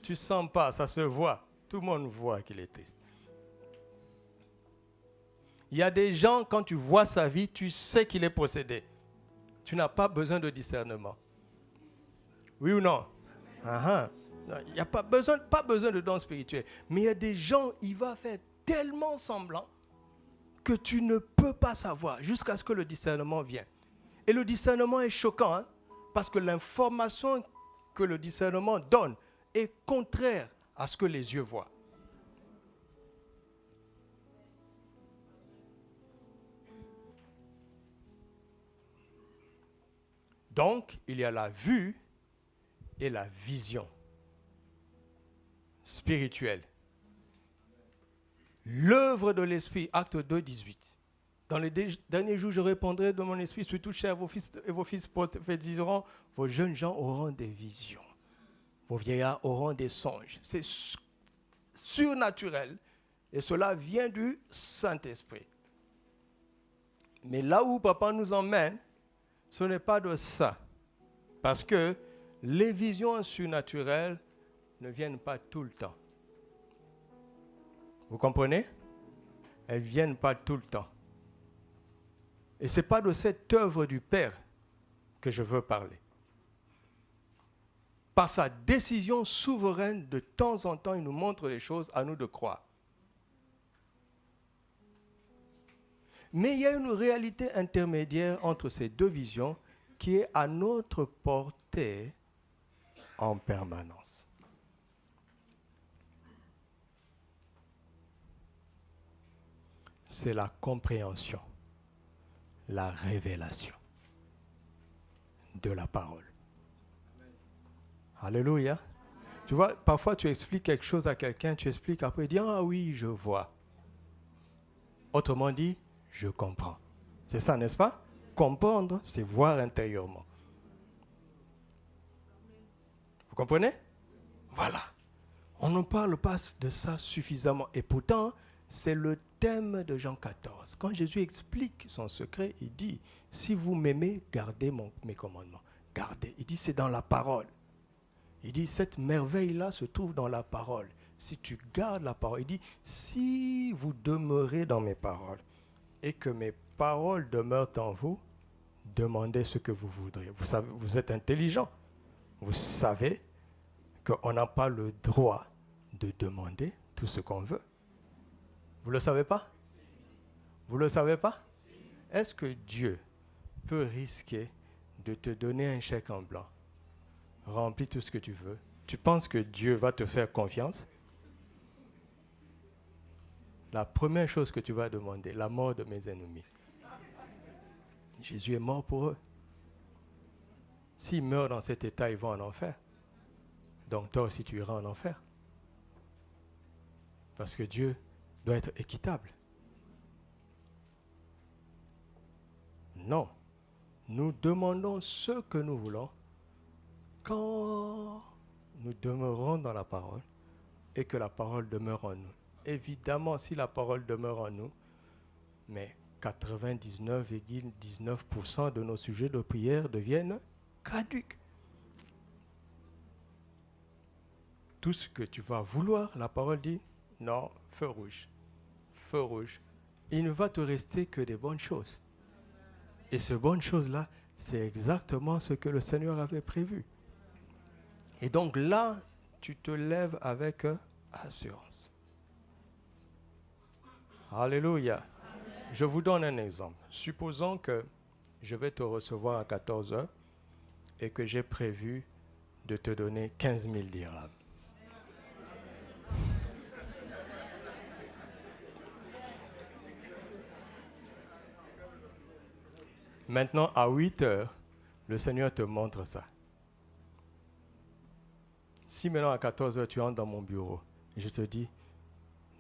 Tu ne sens pas, ça se voit. Tout le monde voit qu'il est triste. Il y a des gens, quand tu vois sa vie, tu sais qu'il est possédé. Tu n'as pas besoin de discernement. Oui ou non? Il n'y a pas besoin de don spirituel. Mais il y a des gens, il va faire tellement semblant que tu ne peux pas savoir jusqu'à ce que le discernement vienne. Et le discernement est choquant, hein, parce que l'information que le discernement donne est contraire à ce que les yeux voient. Donc, il y a la vue et la vision spirituelle. L'œuvre de l'Esprit, acte 2, 18. Dans les derniers jours, je répondrai de mon esprit sur toute chair, vos fils prophétiseront, vos jeunes gens auront des visions, vos vieillards auront des songes. C'est surnaturel et cela vient du Saint-Esprit. Mais là où papa nous emmène, ce n'est pas de ça. Parce que les visions surnaturelles ne viennent pas tout le temps. Vous comprenez? Elles ne viennent pas tout le temps. Et ce n'est pas de cette œuvre du Père que je veux parler. Par sa décision souveraine, de temps en temps, il nous montre les choses, à nous de croire. Mais il y a une réalité intermédiaire entre ces deux visions qui est à notre portée en permanence. C'est la compréhension, la révélation de la parole. Alléluia. Tu vois, parfois tu expliques quelque chose à quelqu'un, tu expliques, après il dit, ah oui, je vois. Autrement dit, je comprends. C'est ça, n'est-ce pas? Comprendre, c'est voir intérieurement. Vous comprenez? Voilà. On ne parle pas de ça suffisamment. Et pourtant, c'est le thème de Jean 14. Quand Jésus explique son secret, il dit, si vous m'aimez, gardez mes commandements. Gardez. Il dit, c'est dans la parole. Il dit, cette merveille-là se trouve dans la parole. Si tu gardes la parole, il dit, si vous demeurez dans mes paroles et que mes paroles demeurent en vous, demandez ce que vous voudrez. Vous savez, vous êtes intelligent. Vous savez qu'on n'a pas le droit de demander tout ce qu'on veut. Vous ne le savez pas? Vous ne le savez pas? Est-ce que Dieu peut risquer de te donner un chèque en blanc? Remplis tout ce que tu veux. Tu penses que Dieu va te faire confiance? La première chose que tu vas demander, la mort de mes ennemis. Jésus est mort pour eux. S'ils meurent dans cet état, ils vont en enfer. Donc toi aussi, tu iras en enfer. Parce que Dieu doit être équitable. Non. Nous demandons ce que nous voulons quand nous demeurons dans la parole et que la parole demeure en nous. Évidemment, si la parole demeure en nous, mais 99,19% de nos sujets de prière deviennent caducs. Tout ce que tu vas vouloir, la parole dit, non, feu rouge, il ne va te rester que des bonnes choses. Et ces bonnes choses-là, c'est exactement ce que le Seigneur avait prévu. Et donc là, tu te lèves avec assurance. Alléluia. Je vous donne un exemple. Supposons que je vais te recevoir à 14 heures et que j'ai prévu de te donner 15 000 dirhams. Maintenant, à 8 heures, le Seigneur te montre ça. Si maintenant à 14 heures, tu entres dans mon bureau, je te dis,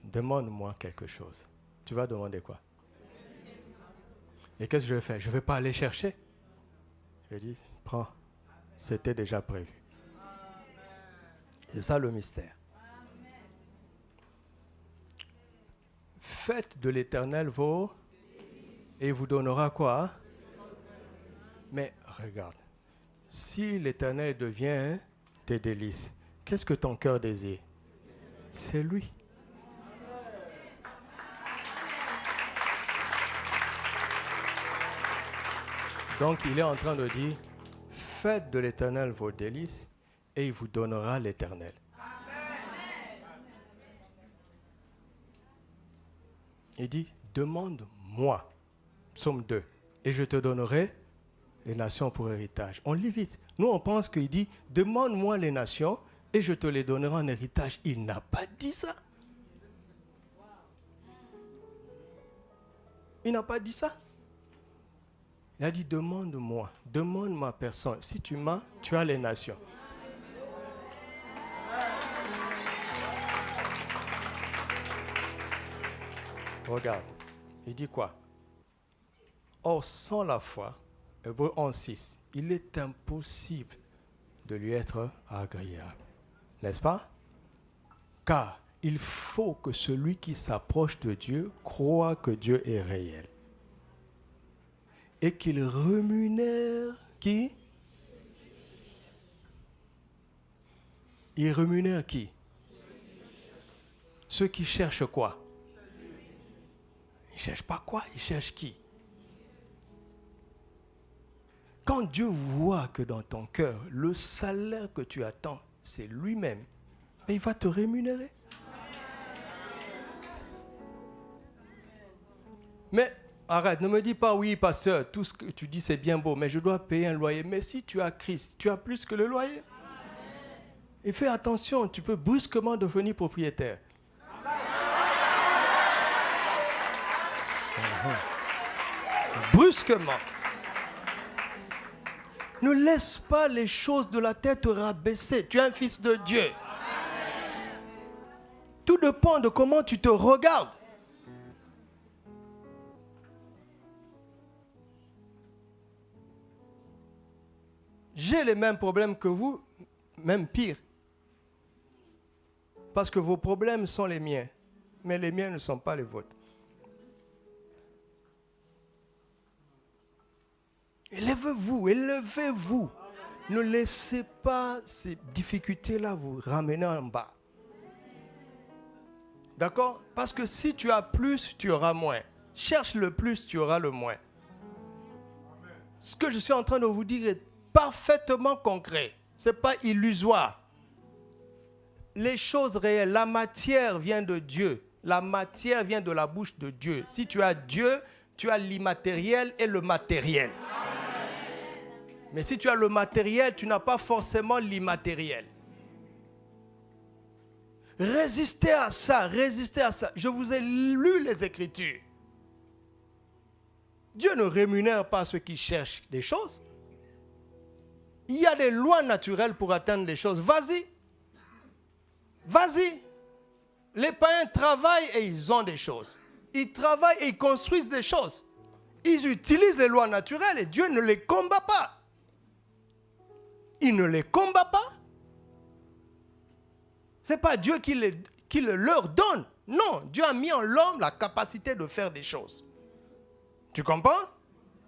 demande-moi quelque chose. Tu vas demander quoi? Et qu'est-ce que je vais faire? Je ne vais pas aller chercher. Je dis, prends, c'était déjà prévu. C'est ça le mystère. Faites de l'Éternel vos... Et il vous donnera quoi? Mais regarde, si l'Éternel devient tes délices, qu'est-ce que ton cœur désire? C'est lui. Donc il est en train de dire, faites de l'Éternel vos délices et il vous donnera l'Éternel. Il dit, demande-moi, Psaume 2, et je te donnerai les nations pour héritage. On lit vite. Nous, on pense qu'il dit, demande-moi les nations et je te les donnerai en héritage. Il n'a pas dit ça. Il n'a pas dit ça. Il a dit, demande-moi, demande ma personne. Si tu m'as, tu as les nations. Regarde, il dit quoi? Or, sans la foi, Hébreux 11:6, il est impossible de lui être agréable. N'est-ce pas? Car il faut que celui qui s'approche de Dieu croit que Dieu est réel. Et qu'il rémunère qui? Il rémunère qui? Ceux qui cherchent quoi? Ils ne cherchent pas quoi? Ils cherchent qui? Quand Dieu voit que dans ton cœur, le salaire que tu attends, c'est lui-même, il va te rémunérer. Mais arrête, ne me dis pas, oui, pasteur, tout ce que tu dis, c'est bien beau, mais je dois payer un loyer. Mais si tu as Christ, tu as plus que le loyer. Et fais attention, tu peux brusquement devenir propriétaire. Brusquement. Ne laisse pas les choses de la tête te rabaisser. Tu es un fils de Dieu. Amen. Tout dépend de comment tu te regardes. J'ai les mêmes problèmes que vous, même pire. Parce que vos problèmes sont les miens, mais les miens ne sont pas les vôtres. Élevez-vous, élevez-vous. Ne laissez pas ces difficultés-là vous ramener en bas. D'accord? Parce que si tu as plus, tu auras moins. Cherche le plus, tu auras le moins. Ce que je suis en train de vous dire est parfaitement concret. Ce n'est pas illusoire. Les choses réelles, la matière vient de Dieu. La matière vient de la bouche de Dieu. Si tu as Dieu, tu as l'immatériel et le matériel. Mais si tu as le matériel, tu n'as pas forcément l'immatériel. Résistez à ça, résistez à ça. Je vous ai lu les Écritures. Dieu ne rémunère pas ceux qui cherchent des choses. Il y a des lois naturelles pour atteindre les choses. Vas-y. Vas-y. Les païens travaillent et ils ont des choses. Ils travaillent et ils construisent des choses. Ils utilisent les lois naturelles et Dieu ne les combat pas. Il ne les combat pas. Ce n'est pas Dieu qui le leur donne. Non, Dieu a mis en l'homme la capacité de faire des choses. Tu comprends?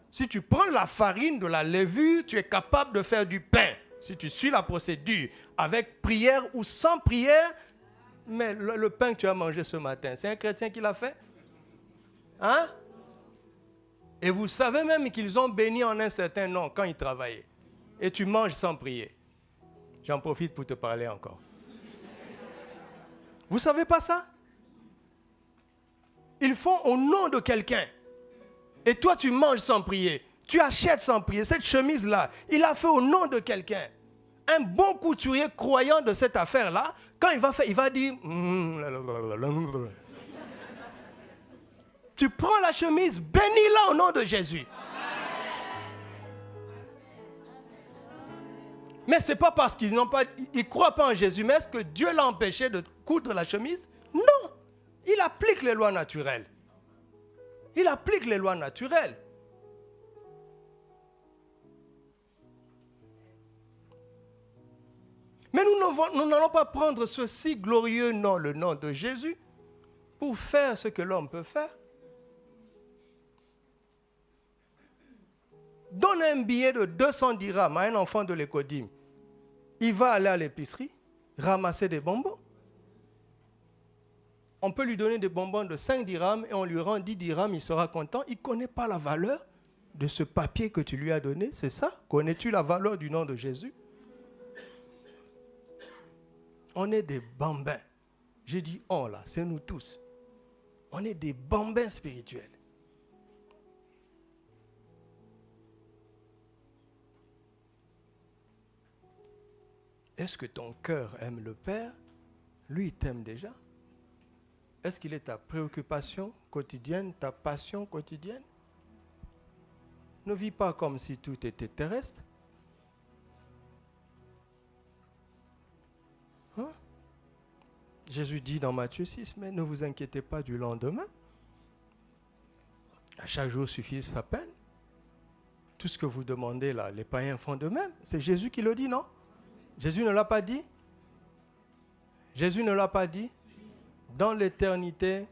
Si tu prends la farine de la levure, tu es capable de faire du pain. Si tu suis la procédure avec prière ou sans prière, mais le pain que tu as mangé ce matin, c'est un chrétien qui l'a fait? Hein? Et vous savez même qu'ils ont béni en un certain nom quand ils travaillaient. Et tu manges sans prier. J'en profite pour te parler encore. Vous ne savez pas ça? Ils font au nom de quelqu'un. Et toi, tu manges sans prier. Tu achètes sans prier. Cette chemise-là, il a fait au nom de quelqu'un. Un bon couturier croyant de cette affaire-là, quand il va faire, il va dire... Tu prends la chemise, bénis-la au nom de Jésus. Mais ce n'est pas parce qu'ils n'ont pas, ils croient pas en Jésus, mais est-ce que Dieu l'a empêché de coudre la chemise? Non. Il applique les lois naturelles. Il applique les lois naturelles. Mais nous n'allons pas prendre ce si glorieux nom, le nom de Jésus, pour faire ce que l'homme peut faire. Donne un billet de 200 dirhams à un enfant de l'Écodim. Il va aller à l'épicerie, ramasser des bonbons. On peut lui donner des bonbons de 5 dirhams et on lui rend 10 dirhams, il sera content. Il ne connaît pas la valeur de ce papier que tu lui as donné, c'est ça? Connais-tu la valeur du nom de Jésus? On est des bambins. J'ai dit, oh là, c'est nous tous. On est des bambins spirituels. Est-ce que ton cœur aime le Père? Lui, il t'aime déjà. Est-ce qu'il est ta préoccupation quotidienne, ta passion quotidienne? Ne vis pas comme si tout était terrestre. Hein? Jésus dit dans Matthieu 6, mais ne vous inquiétez pas du lendemain. À chaque jour suffit sa peine. Tout ce que vous demandez là, les païens font de même. C'est Jésus qui le dit, non? Jésus ne l'a pas dit? Jésus ne l'a pas dit? Dans l'éternité,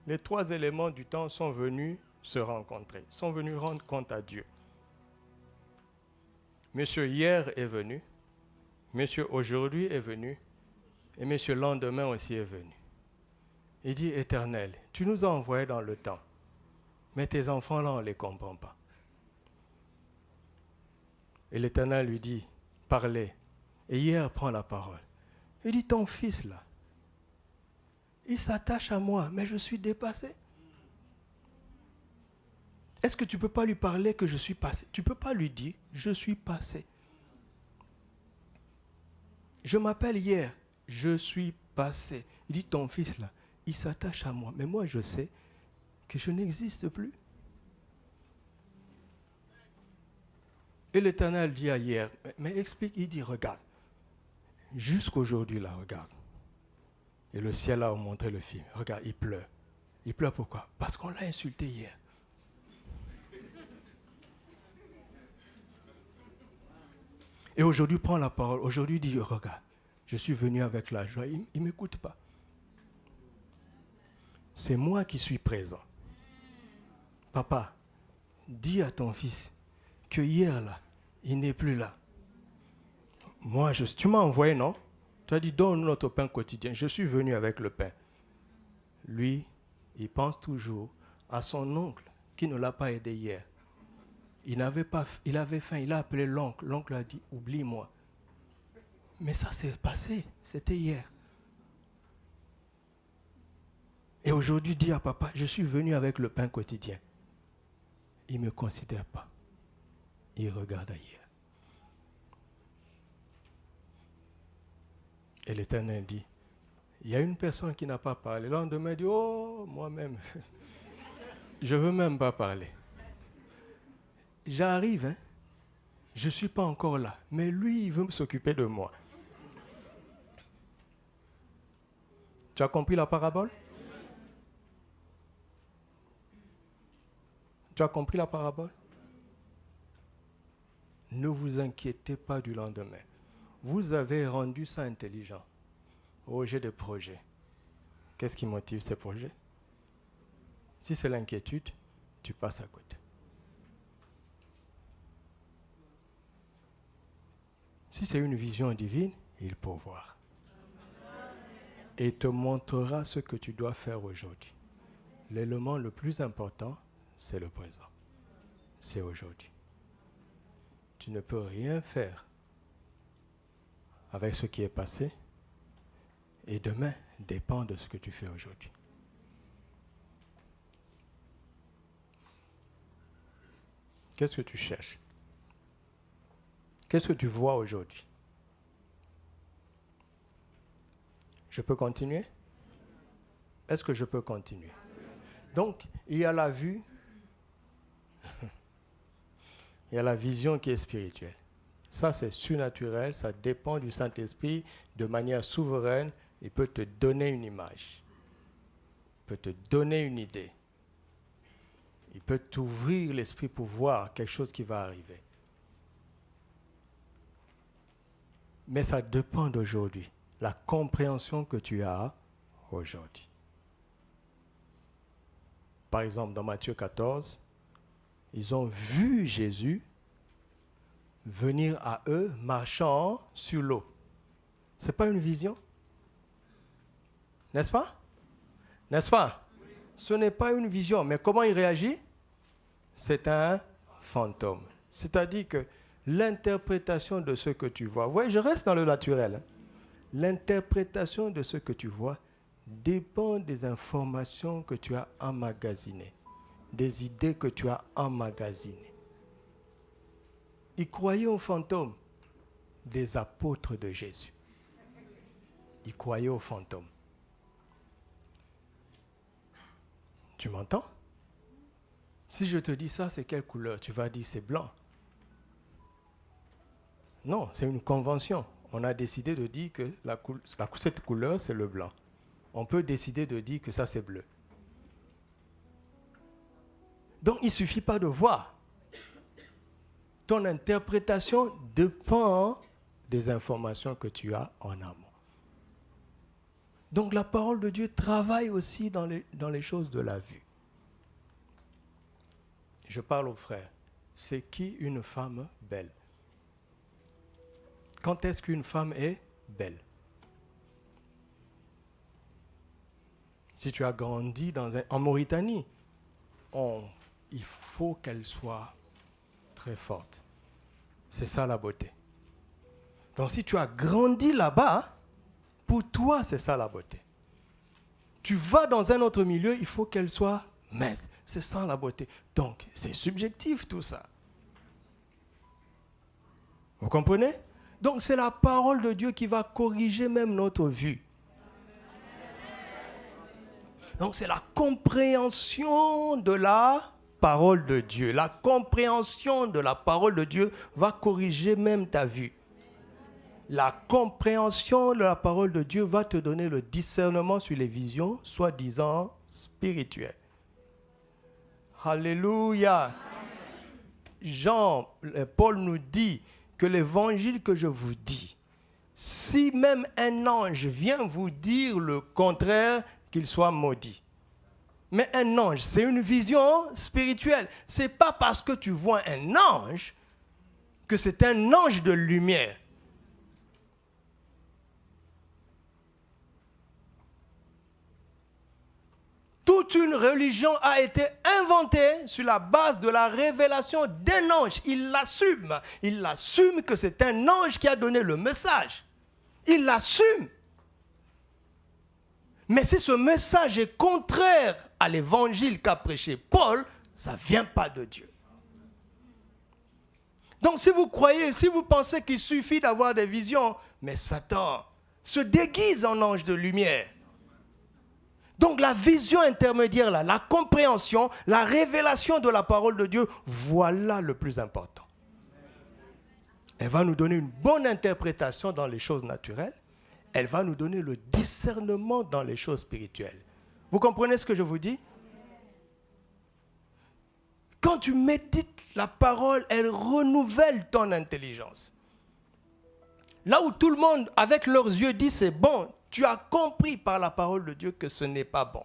les 3 éléments du temps sont venus se rencontrer, sont venus rendre compte à Dieu. Monsieur hier est venu, Monsieur aujourd'hui est venu, et Monsieur lendemain aussi est venu. Il dit, Éternel, tu nous as envoyés dans le temps, mais tes enfants là, on ne les comprend pas. Et l'Éternel lui dit, parlez. Et hier prend la parole. Il dit, ton fils là, il s'attache à moi, mais je suis dépassé. Est-ce que tu ne peux pas lui parler que je suis passé? Tu ne peux pas lui dire, je suis passé. Je m'appelle hier, je suis passé. Il dit, ton fils là, il s'attache à moi, mais moi je sais que je n'existe plus. Et l'Éternel dit à hier, mais explique, il dit, regarde, jusqu'aujourd'hui là, regarde. Et le ciel a montré le film. Regarde, il pleure. Il pleure pourquoi? Parce qu'on l'a insulté hier. Et aujourd'hui, prend la parole. Aujourd'hui, il dit, regarde, je suis venu avec la joie. Il ne m'écoute pas. C'est moi qui suis présent. Papa, dis à ton fils que hier, là, il n'est plus là. Moi, tu m'as envoyé, non? Tu as dit, donne-nous notre pain quotidien. Je suis venu avec le pain. Lui, il pense toujours à son oncle qui ne l'a pas aidé hier. Il avait faim, il a appelé l'oncle. L'oncle a dit, oublie-moi. Mais ça s'est passé, c'était hier. Et aujourd'hui, dit à papa, je suis venu avec le pain quotidien. Il ne me considère pas. Il regarde ailleurs. Et l'Éternel dit, il y a une personne qui n'a pas parlé. Le lendemain, il dit, oh, moi-même, je ne veux même pas parler. J'arrive, hein? Je ne suis pas encore là. Mais lui, il veut s'occuper de moi. Tu as compris la parabole? Tu as compris la parabole? Ne vous inquiétez pas du lendemain. Vous avez rendu ça intelligent au jet de projets. Qu'est-ce qui motive ces projets? Si c'est l'inquiétude, tu passes à côté. Si c'est une vision divine, il pourvoira. Et te montrera ce que tu dois faire aujourd'hui. l'élément le plus important, c'est le présent. C'est aujourd'hui. Tu ne peux rien faire avec ce qui est passé et demain dépend de ce que tu fais aujourd'hui. Qu'est-ce que tu cherches? Qu'est-ce que tu vois aujourd'hui? Je peux continuer? Est-ce que je peux continuer? Donc, il y a la vue, il y a la vision qui est spirituelle. Ça, c'est surnaturel, ça dépend du Saint-Esprit de manière souveraine. Il peut te donner une image, il peut te donner une idée. Il peut t'ouvrir l'esprit pour voir quelque chose qui va arriver. Mais ça dépend d'aujourd'hui, la compréhension que tu as aujourd'hui. Par exemple, dans Matthieu 14, ils ont vu Jésus venir à eux marchant sur l'eau. Ce n'est pas une vision? N'est-ce pas? N'est-ce pas? Ce n'est pas une vision, mais comment il réagit? C'est un fantôme. C'est-à-dire que l'interprétation de ce que tu vois, ouais, je reste dans le naturel, hein. L'interprétation de ce que tu vois dépend des informations que tu as emmagasinées, des idées que tu as emmagasinées. Ils croyaient aux fantômes des apôtres de Jésus. Ils croyaient aux fantômes. Tu m'entends? Si je te dis ça, c'est quelle couleur? Tu vas dire c'est blanc. Non, c'est une convention. On a décidé de dire que cette couleur, c'est le blanc. On peut décider de dire que ça, c'est bleu. Donc, il ne suffit pas de voir. Ton interprétation dépend des informations que tu as en amont. Donc, la parole de Dieu travaille aussi dans les choses de la vue. Je parle aux frères. C'est qui une femme belle? Quand est-ce qu'une femme est belle? Si tu as grandi en Mauritanie, il faut qu'elle soit très forte. C'est ça la beauté. Donc si tu as grandi là-bas, pour toi, c'est ça la beauté. Tu vas dans un autre milieu, il faut qu'elle soit mince. C'est ça la beauté. Donc, c'est subjectif tout ça. Vous comprenez? Donc, c'est la parole de Dieu qui va corriger même notre vue. Donc, c'est la compréhension de la parole de Dieu. La compréhension de la parole de Dieu va corriger même ta vue. La compréhension de la parole de Dieu va te donner le discernement sur les visions, soi-disant spirituelles. Alléluia. Paul nous dit que l'évangile que je vous dis, si même un ange vient vous dire le contraire, qu'il soit maudit. Mais un ange, c'est une vision spirituelle. Ce n'est pas parce que tu vois un ange que c'est un ange de lumière. Toute une religion a été inventée sur la base de la révélation d'un ange. Il l'assume. Il assume que c'est un ange qui a donné le message. Il l'assume. Mais si ce message est contraire à l'évangile qu'a prêché Paul, ça ne vient pas de Dieu. Donc si vous croyez, si vous pensez qu'il suffit d'avoir des visions, mais Satan se déguise en ange de lumière. Donc la vision intermédiaire, là, la compréhension, la révélation de la parole de Dieu, voilà le plus important. Elle va nous donner une bonne interprétation dans les choses naturelles. Elle va nous donner le discernement dans les choses spirituelles. Vous comprenez ce que je vous dis? Quand tu médites la parole, elle renouvelle ton intelligence. Là où tout le monde, avec leurs yeux, dit c'est bon, tu as compris par la parole de Dieu que ce n'est pas bon.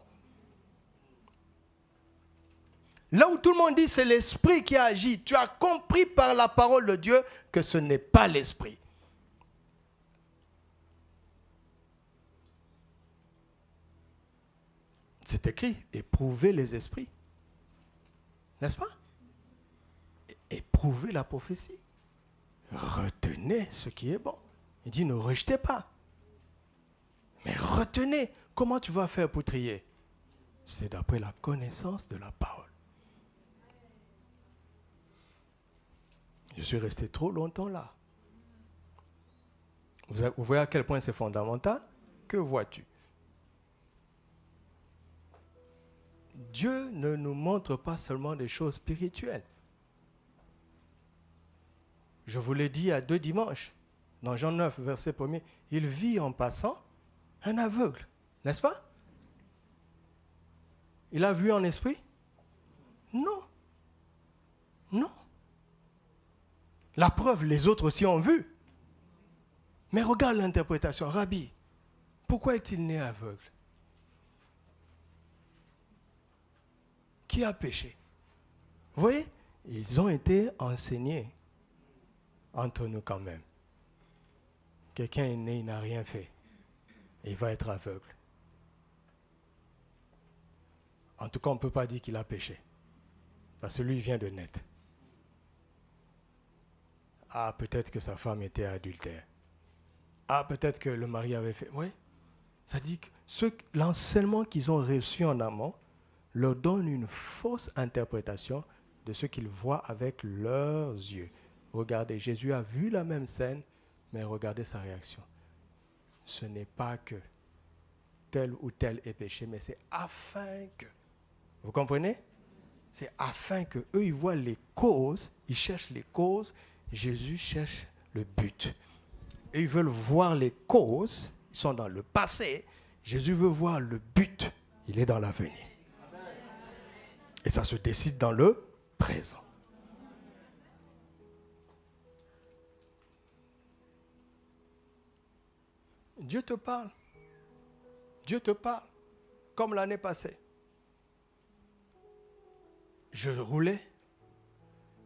Là où tout le monde dit c'est l'esprit qui agit, tu as compris par la parole de Dieu que ce n'est pas l'esprit. C'est écrit, éprouvez les esprits. N'est-ce pas? Éprouvez la prophétie. Retenez ce qui est bon. Il dit, ne rejetez pas. Mais retenez. Comment tu vas faire pour trier? C'est d'après la connaissance de la parole. Je suis resté trop longtemps là. Vous voyez à quel point c'est fondamental? Que vois-tu? Dieu ne nous montre pas seulement des choses spirituelles. Je vous l'ai dit il y a 2 dimanches, dans Jean 9, verset 1er, il vit en passant un aveugle, n'est-ce pas? Il a vu en esprit? Non. Non. La preuve, les autres aussi ont vu. Mais regarde l'interprétation. Rabbi, pourquoi est-il né aveugle? Qui a péché? Vous voyez, ils ont été enseignés entre nous quand même. Quelqu'un est né, il n'a rien fait. Et il va être aveugle. En tout cas, on ne peut pas dire qu'il a péché. Parce que lui, il vient de naître. Ah, peut-être que sa femme était adultère. Ah, peut-être que le mari avait fait... Oui. Ça dit que l'enseignement qu'ils ont reçu en amont leur donne une fausse interprétation de ce qu'ils voient avec leurs yeux. Regardez, Jésus a vu la même scène, mais regardez sa réaction. Ce n'est pas que tel ou tel est péché, mais c'est afin que... Vous comprenez? C'est afin que eux ils voient les causes, ils cherchent les causes, Jésus cherche le but. Et ils veulent voir les causes, ils sont dans le passé, Jésus veut voir le but, il est dans l'avenir. Et ça se décide dans le présent. Dieu te parle. Dieu te parle. Comme l'année passée. Je roulais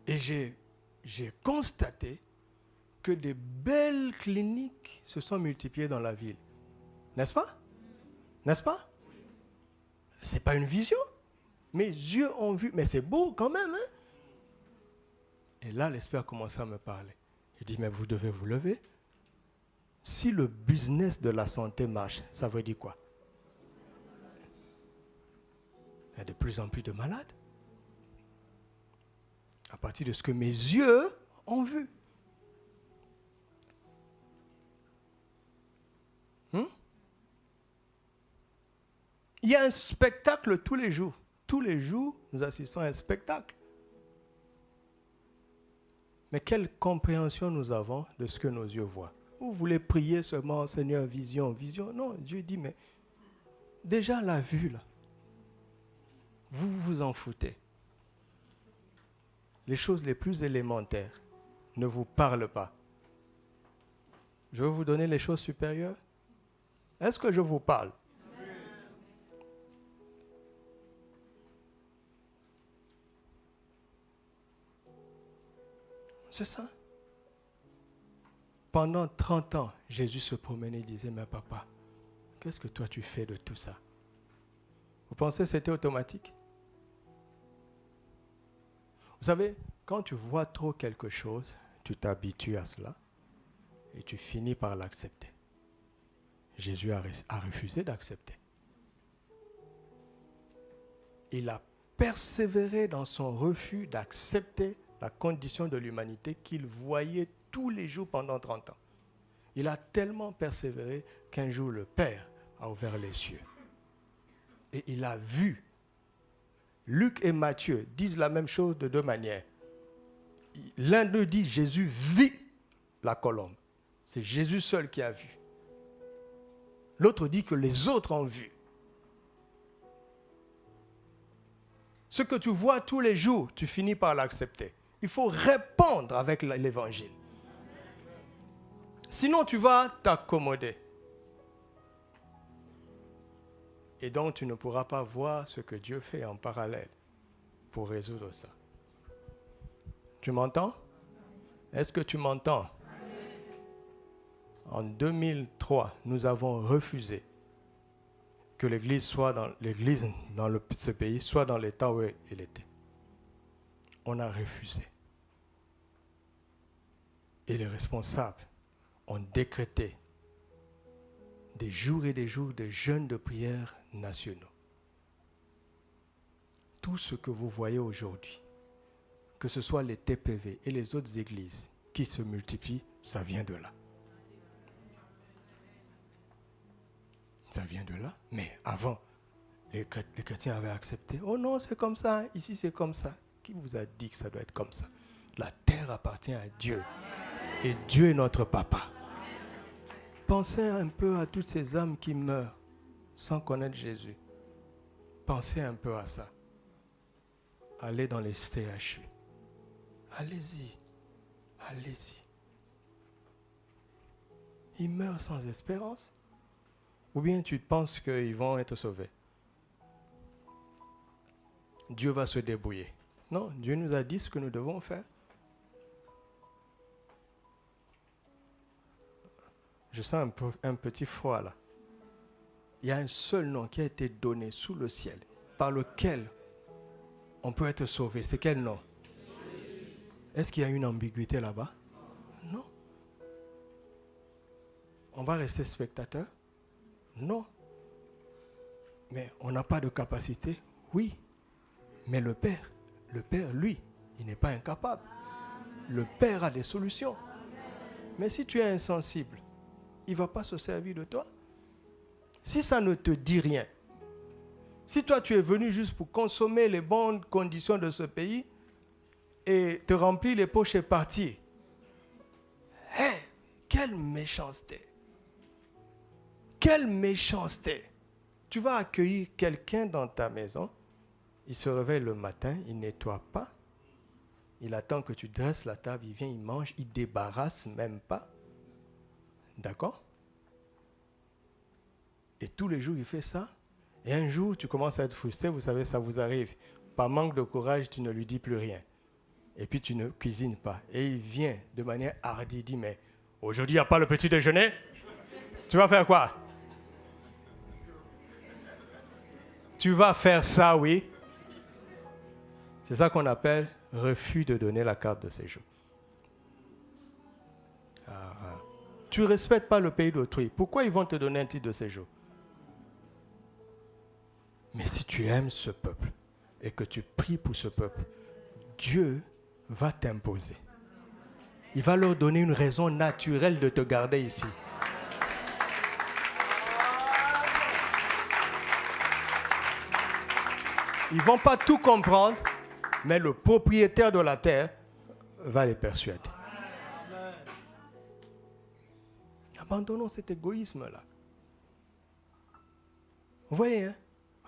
et j'ai constaté que des belles cliniques se sont multipliées dans la ville. N'est-ce pas? N'est-ce pas? Ce n'est pas une vision. Mes yeux ont vu, mais c'est beau quand même. Hein? Et là, l'Esprit a commencé à me parler. Il dit, mais vous devez vous lever. Si le business de la santé marche, ça veut dire quoi? Il y a de plus en plus de malades. À partir de ce que mes yeux ont vu. Il y a un spectacle tous les jours. Tous les jours, nous assistons à un spectacle. Mais quelle compréhension nous avons de ce que nos yeux voient? Vous voulez prier seulement, Seigneur, vision, vision. Non, Dieu dit, mais déjà la vue, là, vous vous en foutez. Les choses les plus élémentaires ne vous parlent pas. Je veux vous donner les choses supérieures. Est-ce que je vous parle? C'est ça. Pendant 30 ans, Jésus se promenait et disait, mais papa, qu'est-ce que toi tu fais de tout ça? Vous pensez que c'était automatique? Vous savez, quand tu vois trop quelque chose, tu t'habitues à cela et tu finis par l'accepter. Jésus a refusé d'accepter. Il a persévéré dans son refus d'accepter la condition de l'humanité qu'il voyait tous les jours pendant 30 ans. Il a tellement persévéré qu'un jour le Père a ouvert les cieux. Et il a vu. Luc et Matthieu disent la même chose de 2 manières. L'un d'eux dit Jésus vit la colombe. C'est Jésus seul qui a vu. L'autre dit que les autres ont vu. Ce que tu vois tous les jours, tu finis par l'accepter. Il faut répondre avec l'évangile. Sinon, tu vas t'accommoder. Et donc, tu ne pourras pas voir ce que Dieu fait en parallèle pour résoudre ça. Tu m'entends? Est-ce que tu m'entends? En 2003, nous avons refusé que l'Église soit dans ce pays soit dans l'état où elle était. On a refusé. Et les responsables ont décrété des jours et des jours de jeûnes de prière nationaux. Tout ce que vous voyez aujourd'hui, que ce soit les TPV et les autres églises qui se multiplient, ça vient de là. Ça vient de là. Mais avant, les chrétiens avaient accepté. Oh non, c'est comme ça. Ici, c'est comme ça. Qui vous a dit que ça doit être comme ça? La terre appartient à Dieu. Et Dieu est notre papa. Pensez un peu à toutes ces âmes qui meurent sans connaître Jésus. Pensez un peu à ça. Allez dans les CHU. Allez-y. Allez-y. Ils meurent sans espérance. Ou bien tu penses qu'ils vont être sauvés? Dieu va se débrouiller. Non, Dieu nous a dit ce que nous devons faire. Je sens un petit froid là. Il y a un seul nom qui a été donné sous le ciel, par lequel on peut être sauvé. C'est quel nom? Est-ce qu'il y a une ambiguïté là-bas? Non. On va rester spectateur? Non. Mais on n'a pas de capacité? Oui. Mais le Père, lui, il n'est pas incapable. Le Père a des solutions. Mais si tu es insensible, il ne va pas se servir de toi. Si ça ne te dit rien, si toi tu es venu juste pour consommer les bonnes conditions de ce pays et te remplir les poches et partir, hey, quelle méchanceté! Quelle méchanceté! Tu vas accueillir quelqu'un dans ta maison, il se réveille le matin, il ne nettoie pas, il attend que tu dresses la table, il vient, il mange, il ne débarrasse même pas. D'accord? Et tous les jours, il fait ça. Et un jour, tu commences à être frustré, vous savez, ça vous arrive. Par manque de courage, tu ne lui dis plus rien. Et puis, tu ne cuisines pas. Et il vient de manière hardie, il dit, mais aujourd'hui, il n'y a pas le petit déjeuner? Tu vas faire quoi? Tu vas faire ça, oui. C'est ça qu'on appelle refus de donner la carte de séjour. Tu ne respectes pas le pays d'autrui. Pourquoi ils vont te donner un titre de séjour? Mais si tu aimes ce peuple et que tu pries pour ce peuple, Dieu va t'imposer. Il va leur donner une raison naturelle de te garder ici. Ils ne vont pas tout comprendre, mais le propriétaire de la terre va les persuader. Abandonnons cet égoïsme-là. Vous voyez, hein?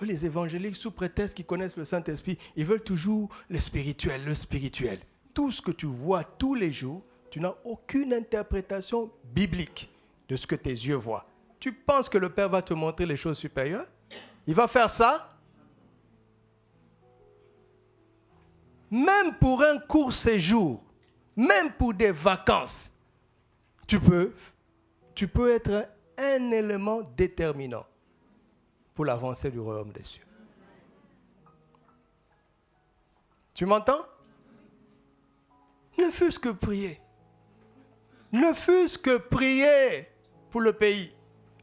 Les évangéliques, sous prétexte qu'ils connaissent le Saint-Esprit, ils veulent toujours le spirituel, le spirituel. Tout ce que tu vois tous les jours, tu n'as aucune interprétation biblique de ce que tes yeux voient. Tu penses que le Père va te montrer les choses supérieures? Il va faire ça? Même pour un court séjour, même pour des vacances, tu peux être un élément déterminant pour l'avancée du royaume des cieux. Tu m'entends? Ne fût-ce que prier. Ne fût-ce que prier pour le pays.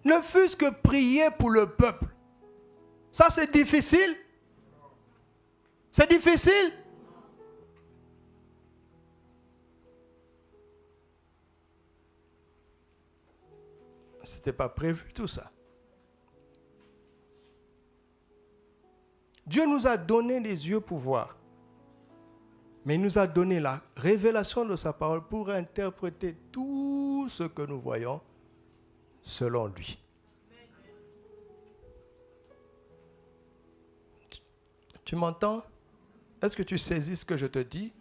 Ne fût-ce que prier pour le peuple. Ça, c'est difficile? C'est difficile? C'était pas prévu tout ça. Dieu nous a donné les yeux pour voir. Mais il nous a donné la révélation de sa parole pour interpréter tout ce que nous voyons selon lui. Tu m'entends? Est-ce que tu saisis ce que je te dis?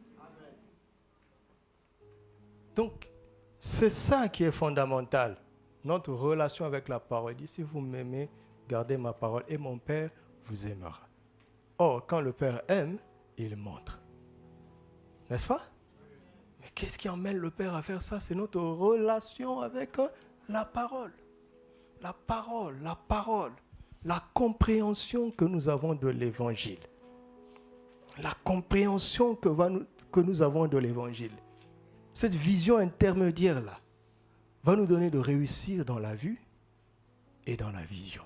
Donc, c'est ça qui est fondamental. Notre relation avec la parole. Il dit, si vous m'aimez, gardez ma parole et mon Père vous aimera. Or, quand le Père aime, il montre. N'est-ce pas? Mais qu'est-ce qui emmène le Père à faire ça? C'est notre relation avec la parole. La parole, la parole. la compréhension que nous avons de l'évangile. La compréhension que nous avons de l'évangile. Cette vision intermédiaire-là va nous donner de réussir dans la vue et dans la vision.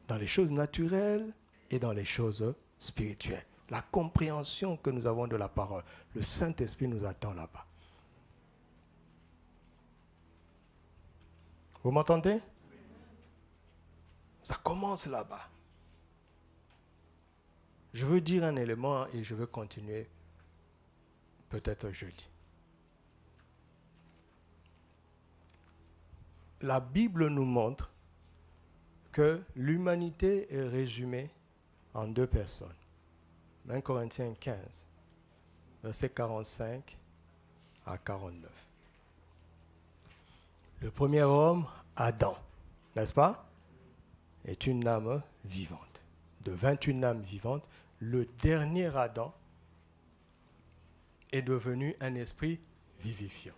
Dans les choses naturelles et dans les choses spirituelles. La compréhension que nous avons de la parole. Le Saint-Esprit nous attend là-bas. Vous m'entendez? Ça commence là-bas. Je veux dire un élément et je veux continuer peut-être jeudi. La Bible nous montre que l'humanité est résumée en 2 personnes. 1 Corinthiens 15, versets 45 à 49. Le premier homme, Adam, n'est-ce pas, est une âme vivante. De 21 âmes vivantes, le dernier Adam est devenu un esprit vivifiant.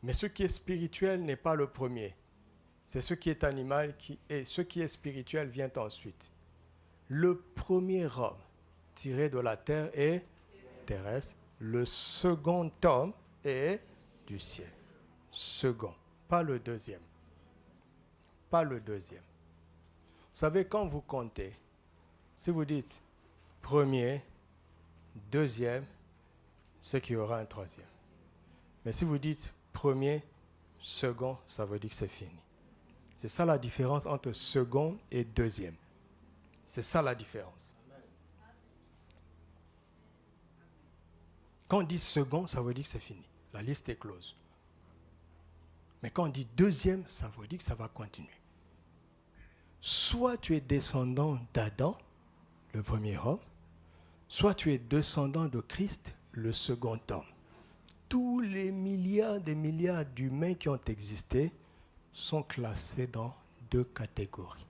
Mais ce qui est spirituel n'est pas le premier. C'est ce qui est animal et ce qui est spirituel vient ensuite. Le premier homme tiré de la terre est terrestre. Le second homme est du ciel. Second, pas le deuxième. Pas le deuxième. Vous savez, quand vous comptez, si vous dites premier, deuxième, c'est qu'il y aura un troisième. Mais si vous dites premier, second, ça veut dire que c'est fini. C'est ça la différence entre second et deuxième. C'est ça la différence. Quand on dit second, ça veut dire que c'est fini. La liste est close. Mais quand on dit deuxième, ça veut dire que ça va continuer. Soit tu es descendant d'Adam, le premier homme, soit tu es descendant de Christ, le second homme. Tous les milliards des milliards d'humains qui ont existé sont classés dans 2 catégories.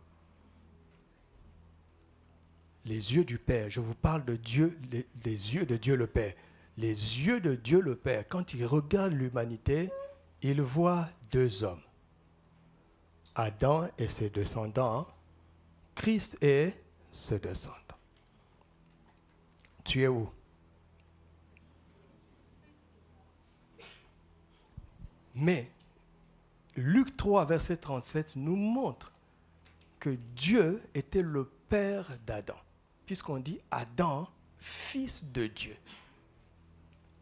Les yeux du Père, je vous parle de Dieu, les yeux de Dieu le Père. Les yeux de Dieu le Père, quand il regarde l'humanité, il voit 2 hommes. Adam et ses descendants, Christ et ses descendants. Tu es où? Mais Luc 3, verset 37 nous montre que Dieu était le père d'Adam, puisqu'on dit Adam, fils de Dieu.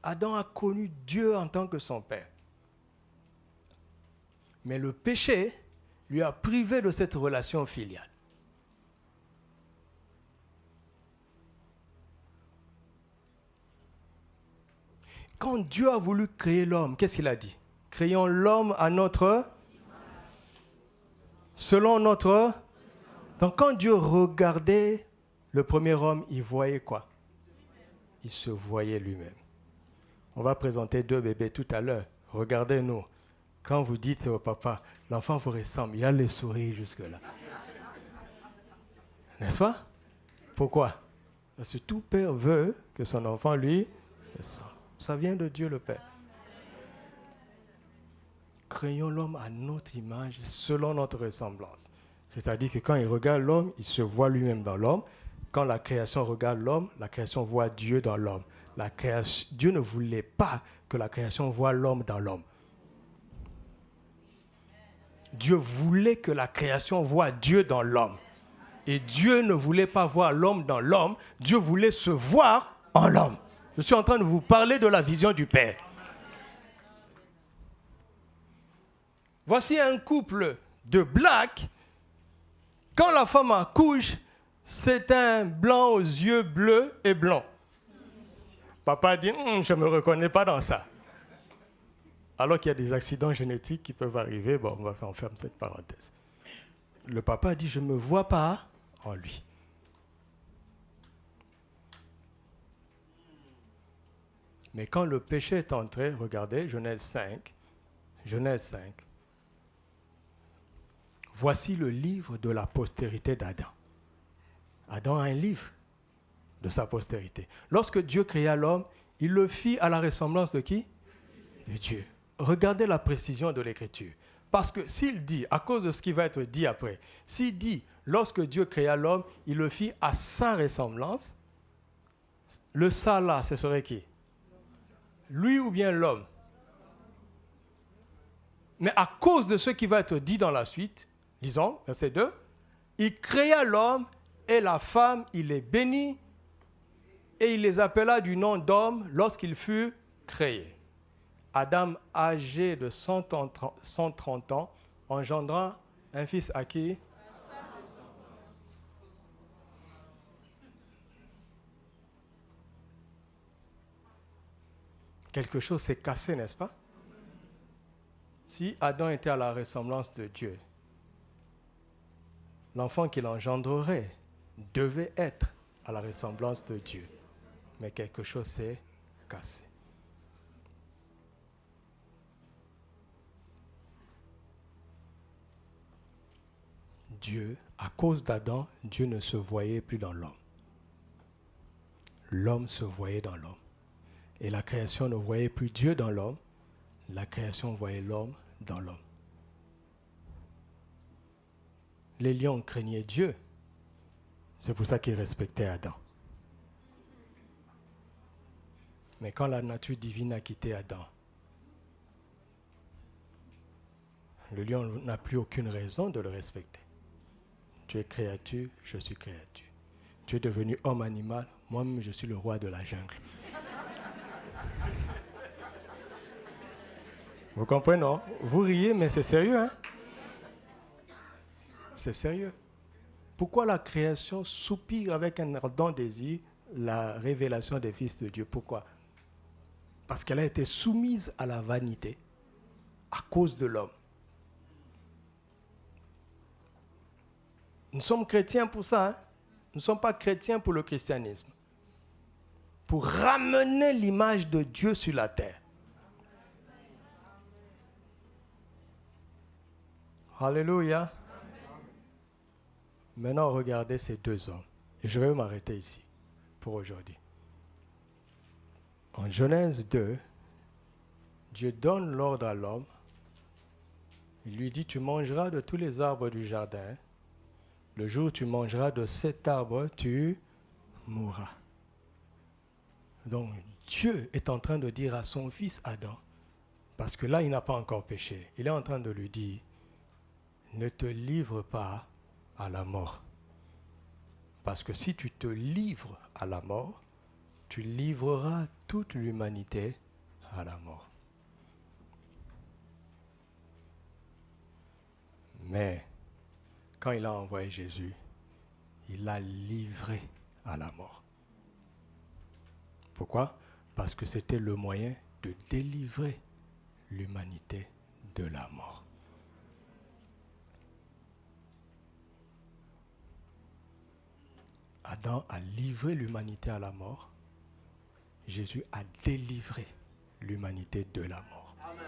Adam a connu Dieu en tant que son père. Mais le péché lui a privé de cette relation filiale. Quand Dieu a voulu créer l'homme, qu'est-ce qu'il a dit? Créons l'homme à notre... selon notre... Donc quand Dieu regardait le premier homme, il voyait quoi? Il se voyait lui-même. On va présenter 2 bébés tout à l'heure. Regardez-nous. Quand vous dites au papa, l'enfant vous ressemble, il a le sourire jusque-là. N'est-ce pas? Pourquoi? Parce que tout père veut que son enfant lui ressemble. Ça vient de Dieu le Père. Créons l'homme à notre image, selon notre ressemblance. C'est-à-dire que quand il regarde l'homme, il se voit lui-même dans l'homme. Quand la création regarde l'homme, la création voit Dieu dans l'homme. Dieu ne voulait pas que la création voie l'homme dans l'homme. Dieu voulait que la création voie Dieu dans l'homme. Et Dieu ne voulait pas voir l'homme dans l'homme. Dieu voulait se voir en l'homme. Je suis en train de vous parler de la vision du Père. Voici un couple de blacks. Quand la femme accouche, c'est un blanc aux yeux bleus et blancs. Papa dit, je ne me reconnais pas dans ça. Alors qu'il y a des accidents génétiques qui peuvent arriver, bon, on ferme cette parenthèse. Le papa dit, je ne me vois pas en lui. Mais quand le péché est entré, regardez, Genèse 5, voici le livre de la postérité d'Adam. Adam a un livre de sa postérité. Lorsque Dieu créa l'homme, il le fit à la ressemblance de qui? De Dieu. Regardez la précision de l'Écriture. Parce que s'il dit, à cause de ce qui va être dit après, s'il dit, lorsque Dieu créa l'homme, il le fit à sa ressemblance, le ça là, ce serait qui? Lui ou bien l'homme? Mais à cause de ce qui va être dit dans la suite, lisons, verset 2, il créa l'homme et la femme, il les bénit et il les appela du nom d'homme lorsqu'il fut créé. Adam, âgé de 130 ans, engendra un fils à qui? Quelque chose s'est cassé, n'est-ce pas? Si Adam était à la ressemblance de Dieu, l'enfant qu'il engendrerait devait être à la ressemblance de Dieu. Mais quelque chose s'est cassé. Dieu, à cause d'Adam, Dieu ne se voyait plus dans l'homme. L'homme se voyait dans l'homme. Et la création ne voyait plus Dieu dans l'homme, la création voyait l'homme dans l'homme. Les lions craignaient Dieu. C'est pour ça qu'ils respectaient Adam. Mais quand la nature divine a quitté Adam, le lion n'a plus aucune raison de le respecter. Tu es créature, je suis créature. Tu es devenu homme animal, moi-même je suis le roi de la jungle. Vous comprenez, non? Vous riez, mais c'est sérieux, hein? C'est sérieux. Pourquoi la création soupire avec un ardent désir la révélation des fils de Dieu? Pourquoi? Parce qu'elle a été soumise à la vanité à cause de l'homme. Nous sommes chrétiens pour ça, hein? Nous ne sommes pas chrétiens pour le christianisme. Pour ramener l'image de Dieu sur la terre. Alléluia. Maintenant, regardez ces deux hommes. Et je vais m'arrêter ici pour aujourd'hui. En Genèse 2, Dieu donne l'ordre à l'homme. Il lui dit, tu mangeras de tous les arbres du jardin. Le jour où tu mangeras de cet arbre, tu mourras. Donc, Dieu est en train de dire à son fils Adam, parce que là, il n'a pas encore péché, il est en train de lui dire, ne te livre pas à la mort. Parce que si tu te livres à la mort, tu livreras toute l'humanité à la mort. Mais, quand il a envoyé Jésus, il l'a livré à la mort. Pourquoi? Parce que c'était le moyen de délivrer l'humanité de la mort. Adam a livré l'humanité à la mort. Jésus a délivré l'humanité de la mort. Amen.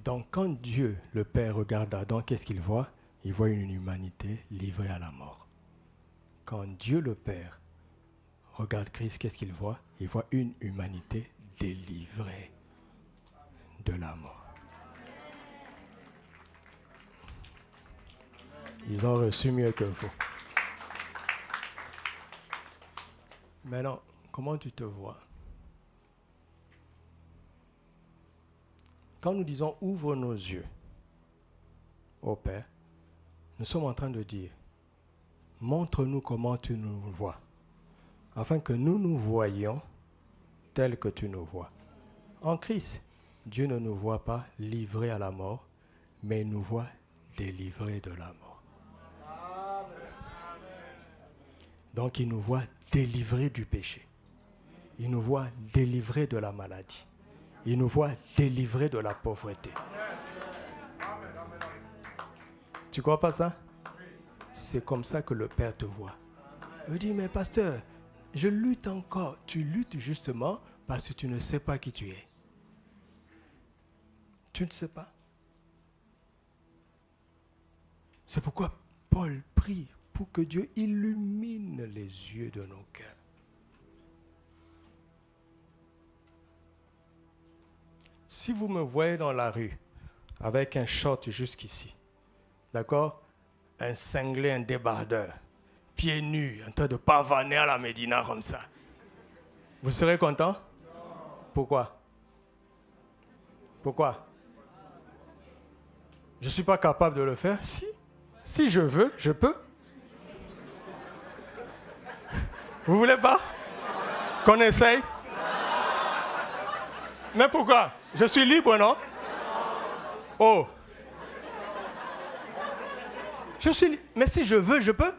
Donc quand Dieu, le Père, regarde Adam, qu'est-ce qu'il voit? Il voit une humanité livrée à la mort. Quand Dieu, le Père, regarde Christ, qu'est-ce qu'il voit? Il voit une humanité délivrée de la mort. Ils ont reçu mieux que vous. Maintenant, comment tu te vois? Quand nous disons « ouvre nos yeux » au Père, nous sommes en train de dire « montre-nous comment tu nous vois » afin que nous nous voyions tel que tu nous vois. En Christ, Dieu ne nous voit pas livrés à la mort, mais il nous voit délivrés de la mort. Donc il nous voit délivrés du péché. Il nous voit délivrés de la maladie. Il nous voit délivrés de la pauvreté. Tu crois pas ça? C'est comme ça que le Père te voit. Il dit, mais pasteur, je lutte encore. Tu luttes justement parce que tu ne sais pas qui tu es. Tu ne sais pas. C'est pourquoi Paul prie pour que Dieu illumine les yeux de nos cœurs. Si vous me voyez dans la rue avec un short jusqu'ici. D'accord? Un cinglé, un débardeur, pieds nus, en train de pavaner à la Médina comme ça. Vous serez content? Pourquoi? Pourquoi? Je ne suis pas capable de le faire? Si je veux, je peux. Vous voulez pas? Qu'on essaye? Mais pourquoi? Je suis libre, non? Oh! Je suis libre. Mais si je veux, je peux?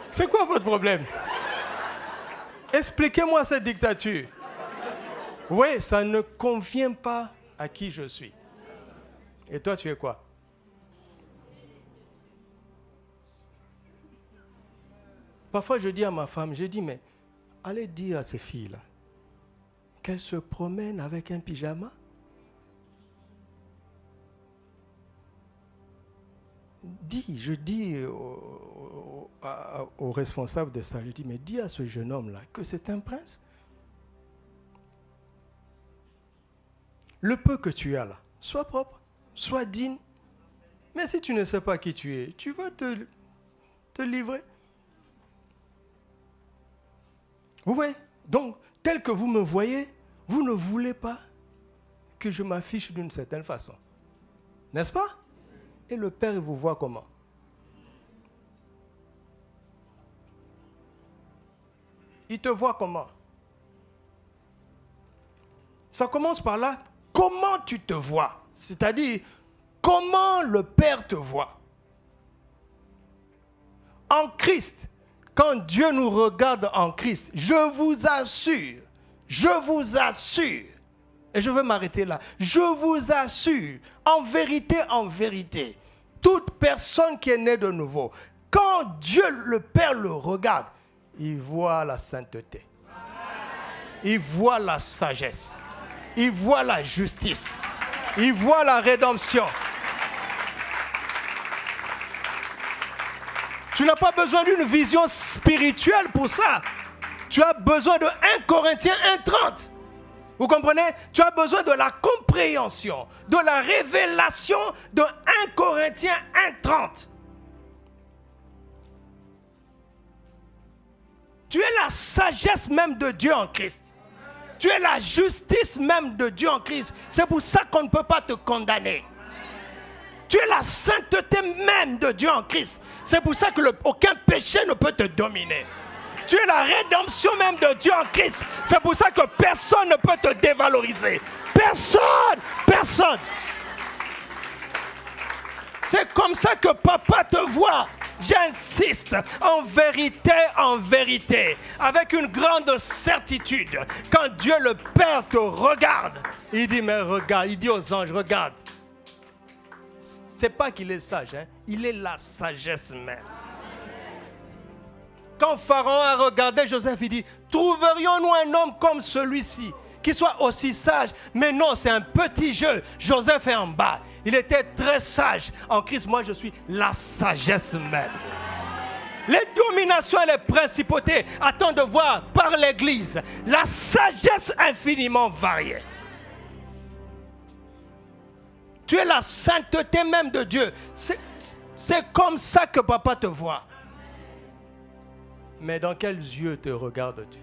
C'est quoi votre problème? Expliquez-moi cette dictature. Oui, ça ne convient pas à qui je suis. Et toi, tu es quoi? Parfois, je dis à ma femme, je dis, mais allez dire à ces filles-là qu'elles se promènent avec un pyjama. Je dis au responsable de ça, je dis, mais dis à ce jeune homme-là que c'est un prince. Le peu que tu as là, sois propre, sois digne. Mais si tu ne sais pas qui tu es, tu vas te livrer. Vous voyez? Donc, tel que vous me voyez, vous ne voulez pas que je m'affiche d'une certaine façon. N'est-ce pas? Et le Père, il vous voit comment? Il te voit comment? Ça commence par là. Comment tu te vois? C'est-à-dire, comment le Père te voit? En Christ, quand Dieu nous regarde en Christ, je vous assure, et je veux m'arrêter là, je vous assure, en vérité, toute personne qui est née de nouveau, quand Dieu le Père le regarde, il voit la sainteté, il voit la sagesse, il voit la justice, il voit la rédemption. Tu n'as pas besoin d'une vision spirituelle pour ça. Tu as besoin de 1 Corinthiens 1:30. Vous comprenez? Tu as besoin de la compréhension, de la révélation de 1 Corinthiens 1:30. Tu es la sagesse même de Dieu en Christ. Tu es la justice même de Dieu en Christ. C'est pour ça qu'on ne peut pas te condamner. Tu es la sainteté même de Dieu en Christ. C'est pour ça que aucun péché ne peut te dominer. Tu es la rédemption même de Dieu en Christ. C'est pour ça que personne ne peut te dévaloriser. Personne. C'est comme ça que papa te voit. J'insiste, en vérité, avec une grande certitude. Quand Dieu le Père te regarde, il dit, mais regarde, il dit aux anges, regarde. C'est pas qu'il est sage, hein? Il est la sagesse même. Quand Pharaon a regardé Joseph, il dit, trouverions-nous un homme comme celui-ci, qui soit aussi sage? Mais non, c'est un petit jeu. Joseph est en bas. Il était très sage. En Christ, moi, je suis la sagesse même. Les dominations et les principautés attendent de voir par l'Église la sagesse infiniment variée. Tu es la sainteté même de Dieu. C'est comme ça que papa te voit. Mais dans quels yeux te regardes-tu?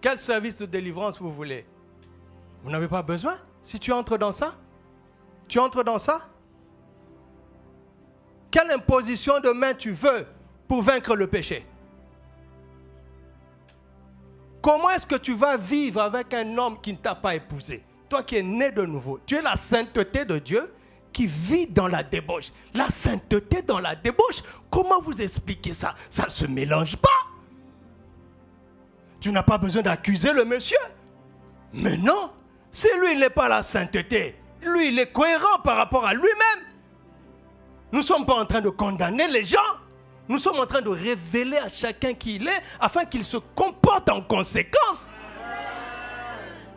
Quel service de délivrance vous voulez? Vous n'avez pas besoin. Si tu entres dans ça, tu entres dans ça. Quelle imposition de main tu veux pour vaincre le péché? Comment est-ce que tu vas vivre avec un homme qui ne t'a pas épousé? Toi qui es né de nouveau, tu es la sainteté de Dieu qui vit dans la débauche. La sainteté dans la débauche, comment vous expliquez ça? Ça ne se mélange pas. Tu n'as pas besoin d'accuser le monsieur. Mais non, si lui il n'est pas la sainteté, lui il est cohérent par rapport à lui-même. Nous ne sommes pas en train de condamner les gens. Nous sommes en train de révéler à chacun qui il est afin qu'il se comporte en conséquence.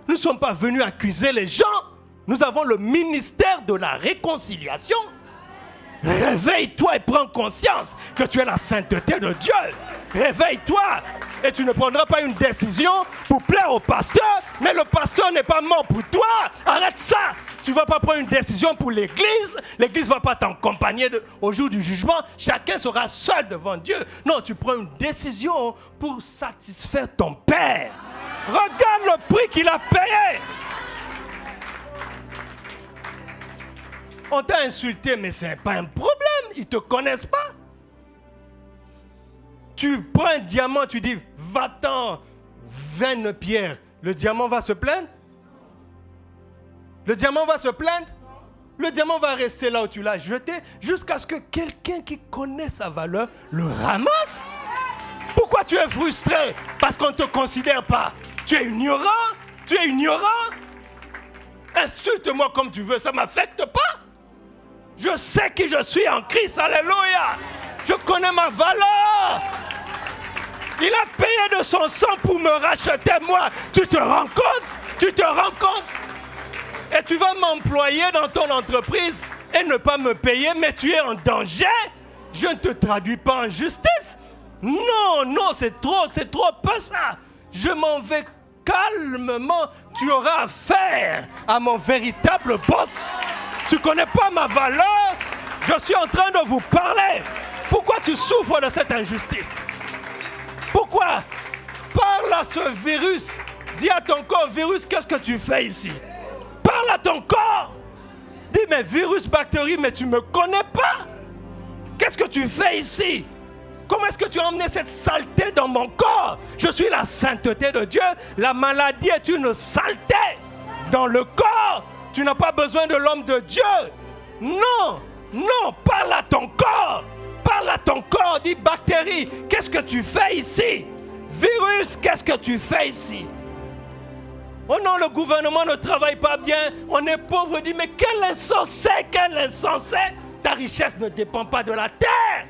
Nous ne sommes pas venus accuser les gens. Nous avons le ministère de la réconciliation. Réveille-toi et prends conscience que tu es la sainteté de Dieu. réveille-toi. Et tu ne prendras pas une décision pour plaire au pasteur, mais le pasteur n'est pas mort pour toi. Arrête ça. Tu ne vas pas prendre une décision pour l'église. L'église ne va pas t'accompagner au jour du jugement. Chacun sera seul devant Dieu. Non, tu prends une décision pour satisfaire ton Père. Regarde le prix qu'il a payé. On t'a insulté, mais ce n'est pas un problème. Ils ne te connaissent pas. Tu prends un diamant, tu dis, va-t'en, 20 pierres. Le diamant va se plaindre? Le diamant va se plaindre? Le diamant va rester là où tu l'as jeté jusqu'à ce que quelqu'un qui connaît sa valeur le ramasse. Pourquoi tu es frustré? Parce qu'on ne te considère pas. Tu es ignorant? Tu es ignorant? Insulte-moi comme tu veux, ça ne m'affecte pas. Je sais qui je suis en Christ, alléluia. Je connais ma valeur. Il a payé de son sang pour me racheter, moi. Tu te rends compte? Tu te rends compte? Et tu vas m'employer dans ton entreprise et ne pas me payer, mais tu es en danger. Je ne te traduis pas en justice. Non, non, c'est trop peu ça. Je m'en vais calmement. Tu auras affaire à mon véritable boss. Tu ne connais pas ma valeur. Je suis en train de vous parler. Pourquoi tu souffres de cette injustice? Pourquoi? Parle à ce virus. Dis à ton corps, virus, qu'est-ce que tu fais ici? Parle à ton corps. Dis, mais virus, bactérie, mais tu ne me connais pas. Qu'est-ce que tu fais ici? Comment est-ce que tu as emmené cette saleté dans mon corps? Je suis la sainteté de Dieu. La maladie est une saleté dans le corps. Tu n'as pas besoin de l'homme de Dieu. Non, non, parle à ton corps. Parle à ton corps, dis bactérie, qu'est-ce que tu fais ici? Virus, qu'est-ce que tu fais ici? Oh non, le gouvernement ne travaille pas bien, on est pauvre, dis mais quel insensé, quel insensé! Ta richesse ne dépend pas de la terre.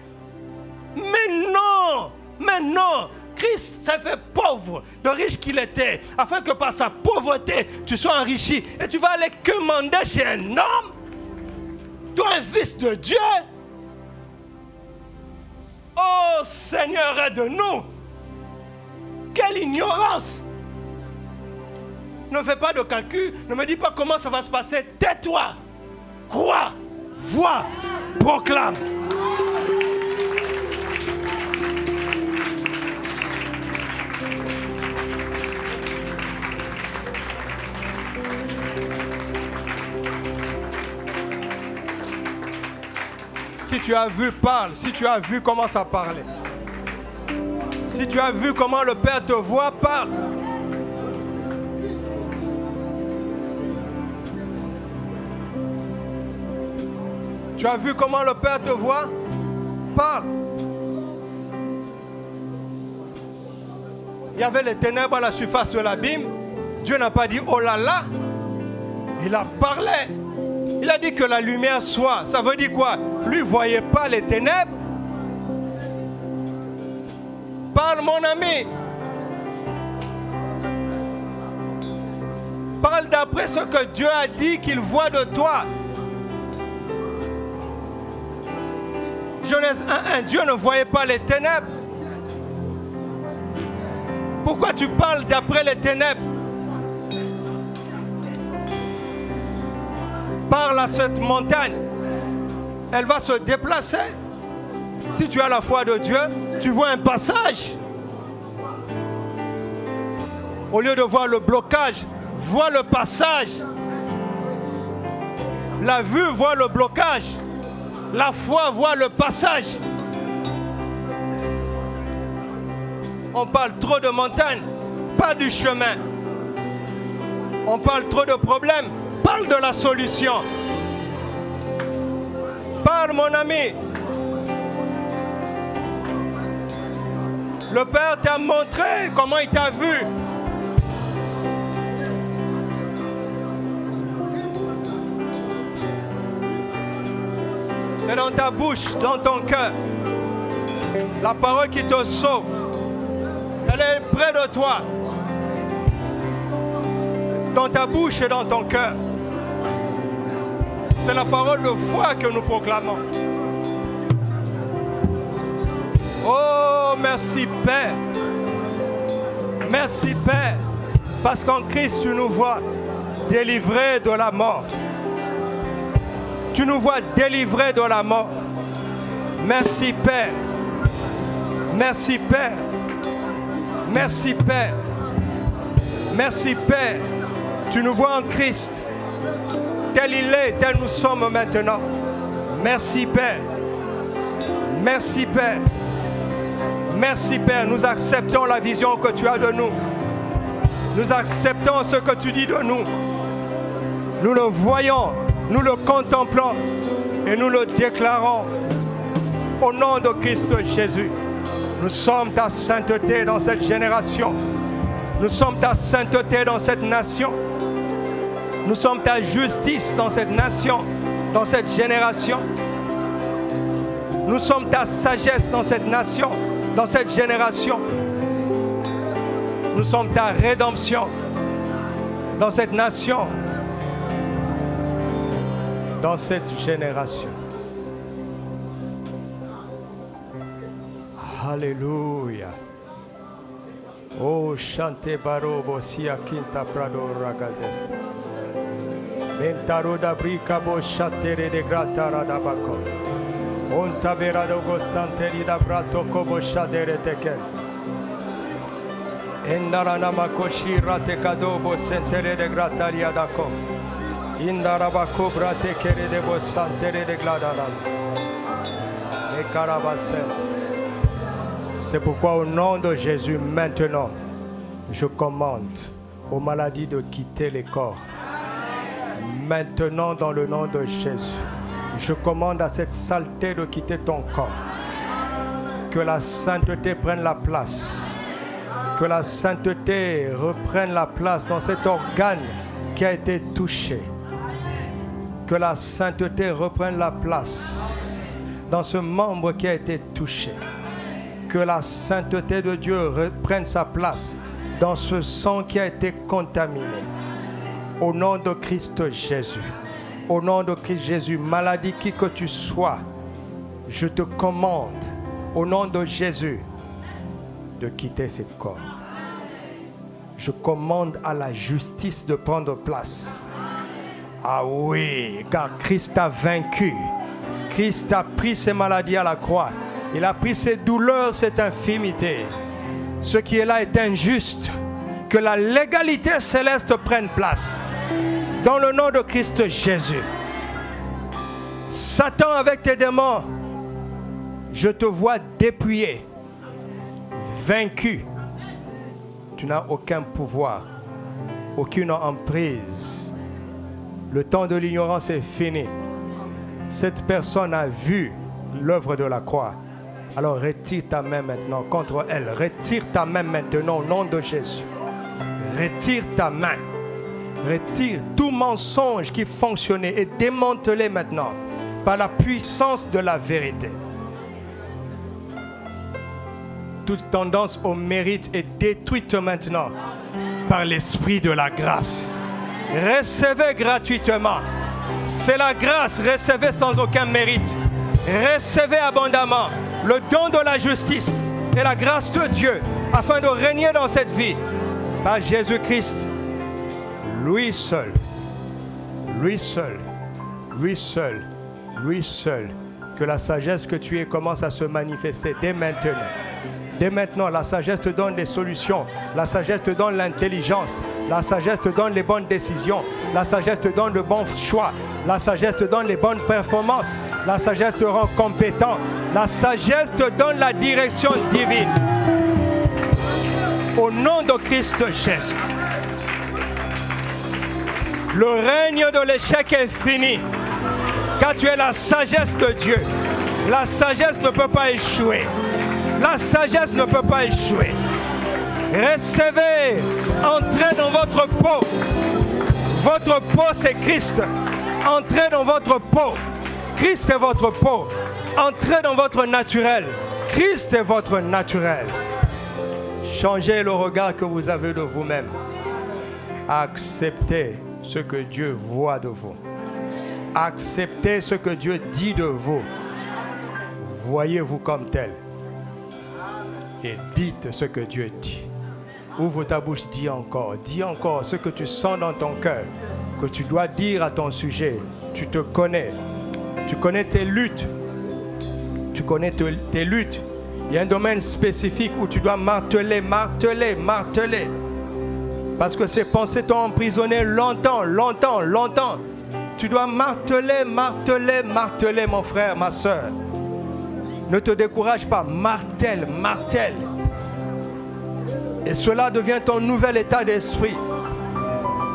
Mais non, Christ s'est fait pauvre, de riche qu'il était, afin que par sa pauvreté, tu sois enrichi. Et tu vas aller commander chez un homme? Toi, un fils de Dieu? Oh Seigneur, aide-nous. Quelle ignorance. Ne fais pas de calcul. Ne me dis pas comment ça va se passer. Tais-toi. Crois. Vois. Proclame. Si tu as vu, parle. Si tu as vu, commence à parler. Si tu as vu comment le Père te voit, parle. Tu as vu comment le Père te voit? Parle. Il y avait les ténèbres à la surface de l'abîme. Dieu n'a pas dit oh là là. Il a parlé. Il a dit que la lumière soit. Ça veut dire quoi? Lui ne voyait pas les ténèbres. Parle mon ami. Parle d'après ce que Dieu a dit qu'il voit de toi. Genèse 1:1, Dieu ne voyait pas les ténèbres. Pourquoi tu parles d'après les ténèbres? Parle à cette montagne. Elle va se déplacer. Si tu as la foi de Dieu, tu vois un passage. Au lieu de voir le blocage, vois le passage. La vue voit le blocage. La foi voit le passage. On parle trop de montagnes, pas du chemin. On parle trop de problèmes, parle de la solution. Parle mon ami. Le Père t'a montré comment il t'a vu. C'est dans ta bouche, dans ton cœur. La parole qui te sauve. Elle est près de toi. Dans ta bouche et dans ton cœur. C'est la parole de foi que nous proclamons. Oh merci Père. Merci Père. Parce qu'en Christ, tu nous vois délivrés de la mort. Tu nous vois délivrés de la mort. Merci Père. Merci Père. Merci Père. Merci Père. Tu nous vois en Christ. Tel il est, tel nous sommes maintenant. Merci Père. Merci Père. Merci Père. Nous acceptons la vision que tu as de nous. Nous acceptons ce que tu dis de nous. Nous le voyons, nous le contemplons et nous le déclarons au nom de Christ Jésus. Nous sommes ta sainteté dans cette génération. Nous sommes ta sainteté dans cette nation. Nous sommes ta justice dans cette nation, dans cette génération. Nous sommes ta sagesse dans cette nation, dans cette génération. Nous sommes ta rédemption dans cette nation, dans cette génération. Alléluia. Oh, chante barobo sia quinta prado ragadest. Mentaro da brica bo chatere de gratara da baco. On tabera do gostanteri da brato cobo chadere tekel. Endara namakoshi rate kadobo sentere de grataria da co. Indara bako brate kere de bo santere de gladara. E carabasen. C'est pourquoi au nom de Jésus, maintenant, je commande aux maladies de quitter les corps. Maintenant, dans le nom de Jésus, je commande à cette saleté de quitter ton corps. Que la sainteté prenne la place. Que la sainteté reprenne la place dans cet organe qui a été touché. Que la sainteté reprenne la place dans ce membre qui a été touché. Que la sainteté de Dieu reprenne sa place dans ce sang qui a été contaminé. Au nom de Christ Jésus, au nom de Christ Jésus, maladie qui que tu sois, je te commande, au nom de Jésus, de quitter ce corps. Je commande à la justice de prendre place. Ah oui, car Christ a vaincu. Christ a pris ses maladies à la croix. Il a pris ses douleurs, cette infimité. Ce qui est là est injuste. Que la légalité céleste prenne place. Dans le nom de Christ Jésus. Satan, avec tes démons, je te vois dépouillé, vaincu. Tu n'as aucun pouvoir, aucune emprise. Le temps de l'ignorance est fini. Cette personne a vu l'œuvre de la croix. Alors retire ta main maintenant contre elle. Retire ta main maintenant au nom de Jésus. Retire ta main. Retire tout mensonge qui fonctionnait et démantele maintenant par la puissance de la vérité. Toute tendance au mérite est détruite maintenant par l'esprit de la grâce. Recevez gratuitement. C'est la grâce, recevez sans aucun mérite. Recevez abondamment le don de la justice et la grâce de Dieu afin de régner dans cette vie par Jésus-Christ. Lui seul, lui seul, lui seul, lui seul. Que la sagesse que tu es commence à se manifester dès maintenant. Dès maintenant, la sagesse te donne des solutions. La sagesse te donne l'intelligence. La sagesse te donne les bonnes décisions. La sagesse te donne le bon choix. La sagesse te donne les bonnes performances. La sagesse te rend compétent. La sagesse te donne la direction divine. Au nom de Christ Jésus. Le règne de l'échec est fini. Car tu es la sagesse de Dieu. La sagesse ne peut pas échouer. La sagesse ne peut pas échouer. Recevez, entrez dans votre peau. Votre peau, c'est Christ. Entrez dans votre peau. Christ est votre peau. Entrez dans votre naturel. Christ est votre naturel. Changez le regard que vous avez de vous-même. Acceptez ce que Dieu voit de vous. Acceptez ce que Dieu dit de vous. Voyez-vous comme tel. et dites ce que Dieu dit. Ouvre ta bouche, dis encore ce que tu sens dans ton cœur, que tu dois dire à ton sujet. Tu te connais, tu connais tes luttes, Il y a un domaine spécifique où tu dois marteler. Parce que ces pensées t'ont emprisonné longtemps. Tu dois marteler, mon frère, ma soeur. Ne te décourage pas, martèle. Et cela devient ton nouvel état d'esprit.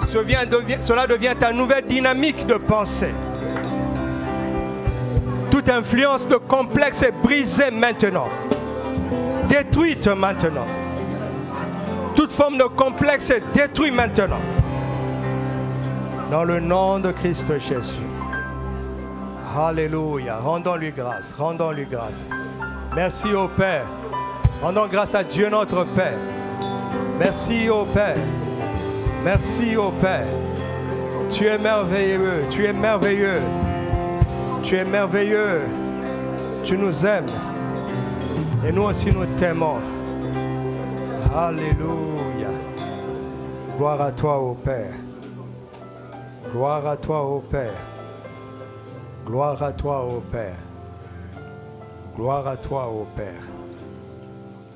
Cela devient ta nouvelle dynamique de pensée. Toute influence de complexe est brisée maintenant. Détruite maintenant. Toute forme de complexe est détruite maintenant. Dans le nom de Christ Jésus. Alléluia. Rendons-lui grâce. Merci au Père. Rendons grâce à Dieu notre Père. Merci au Père. Tu es merveilleux. Tu nous aimes. Et nous aussi nous t'aimons. Alléluia. Gloire à toi, ô Père. Gloire à toi, ô Père.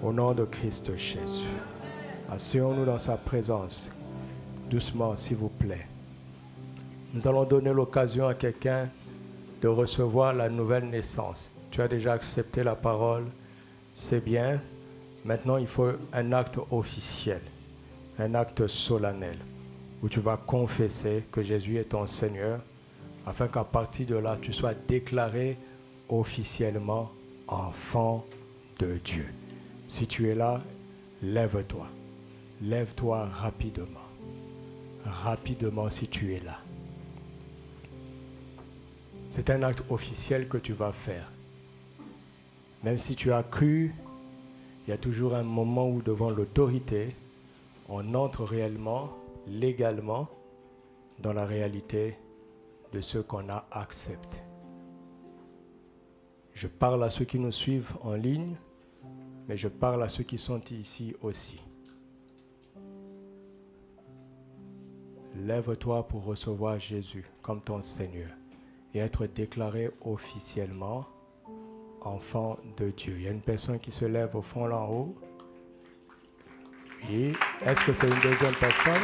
Au nom de Christ Jésus. Asseyons-nous dans sa présence. Doucement, s'il vous plaît. Nous allons donner l'occasion à quelqu'un de recevoir la nouvelle naissance. Tu as déjà accepté la parole. C'est bien. Maintenant, il faut un acte officiel, un acte solennel, où tu vas confesser que Jésus est ton Seigneur, afin qu'à partir de là, tu sois déclaré officiellement enfant de Dieu. Si tu es là, lève-toi. Lève-toi rapidement. Rapidement si tu es là. C'est un acte officiel que tu vas faire. Même si tu as cru, il y a toujours un moment où devant l'autorité, on entre réellement, légalement, dans la réalité de ce qu'on a accepté. Je parle à ceux qui nous suivent en ligne, mais je parle à ceux qui sont ici aussi. Lève-toi pour recevoir Jésus comme ton Seigneur et être déclaré officiellement enfant de Dieu. Il y a une personne qui se lève au fond là en haut. Oui. Est-ce que c'est une deuxième personne?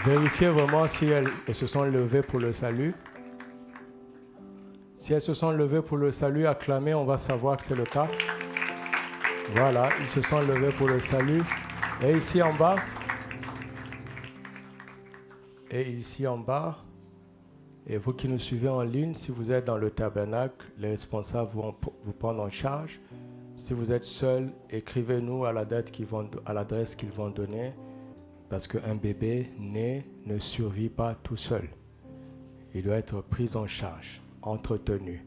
Vérifiez vraiment si elles se sont levées pour le salut. Si elles se sont levées pour le salut, acclamez, on va savoir que c'est le cas. Voilà, ils se sont levés pour le salut. Et ici en bas. Et vous qui nous suivez en ligne, si vous êtes dans le tabernacle, les responsables vont vous prendre en charge. Si vous êtes seul, écrivez-nous à l'adresse qu'ils vont donner, parce qu'un bébé né ne survit pas tout seul. Il doit être pris en charge, entretenu,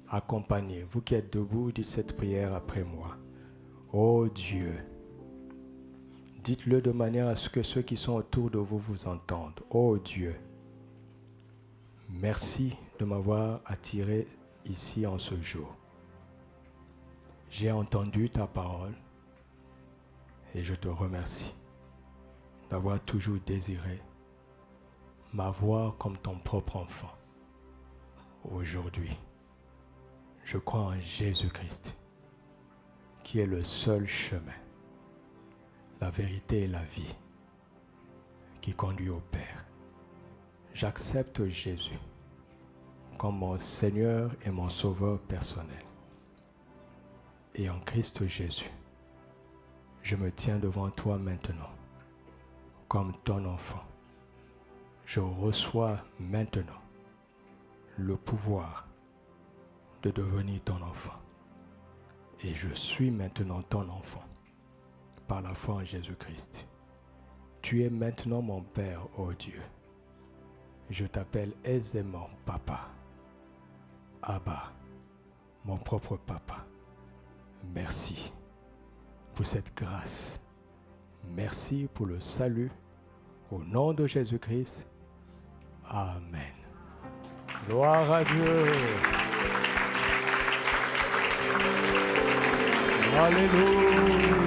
accompagné. Vous qui êtes debout, dites cette prière après moi. Ô Dieu, dites-le de manière à ce que ceux qui sont autour de vous vous entendent. Ô Dieu, merci de m'avoir attiré ici en ce jour. J'ai entendu ta parole et je te remercie d'avoir toujours désiré m'avoir comme ton propre enfant. Aujourd'hui, je crois en Jésus-Christ, qui est le seul chemin, la vérité et la vie qui conduit au Père. J'accepte Jésus comme mon Seigneur et mon Sauveur personnel. Et en Christ Jésus, je me tiens devant toi maintenant comme ton enfant. Je reçois maintenant le pouvoir de devenir ton enfant. Et je suis maintenant ton enfant par la foi en Jésus-Christ. Tu es maintenant mon Père, ô Dieu. Je t'appelle aisément Papa. Abba, mon propre Papa. Merci pour cette grâce. Merci pour le salut. Au nom de Jésus-Christ. Amen. Gloire à Dieu. Alléluia.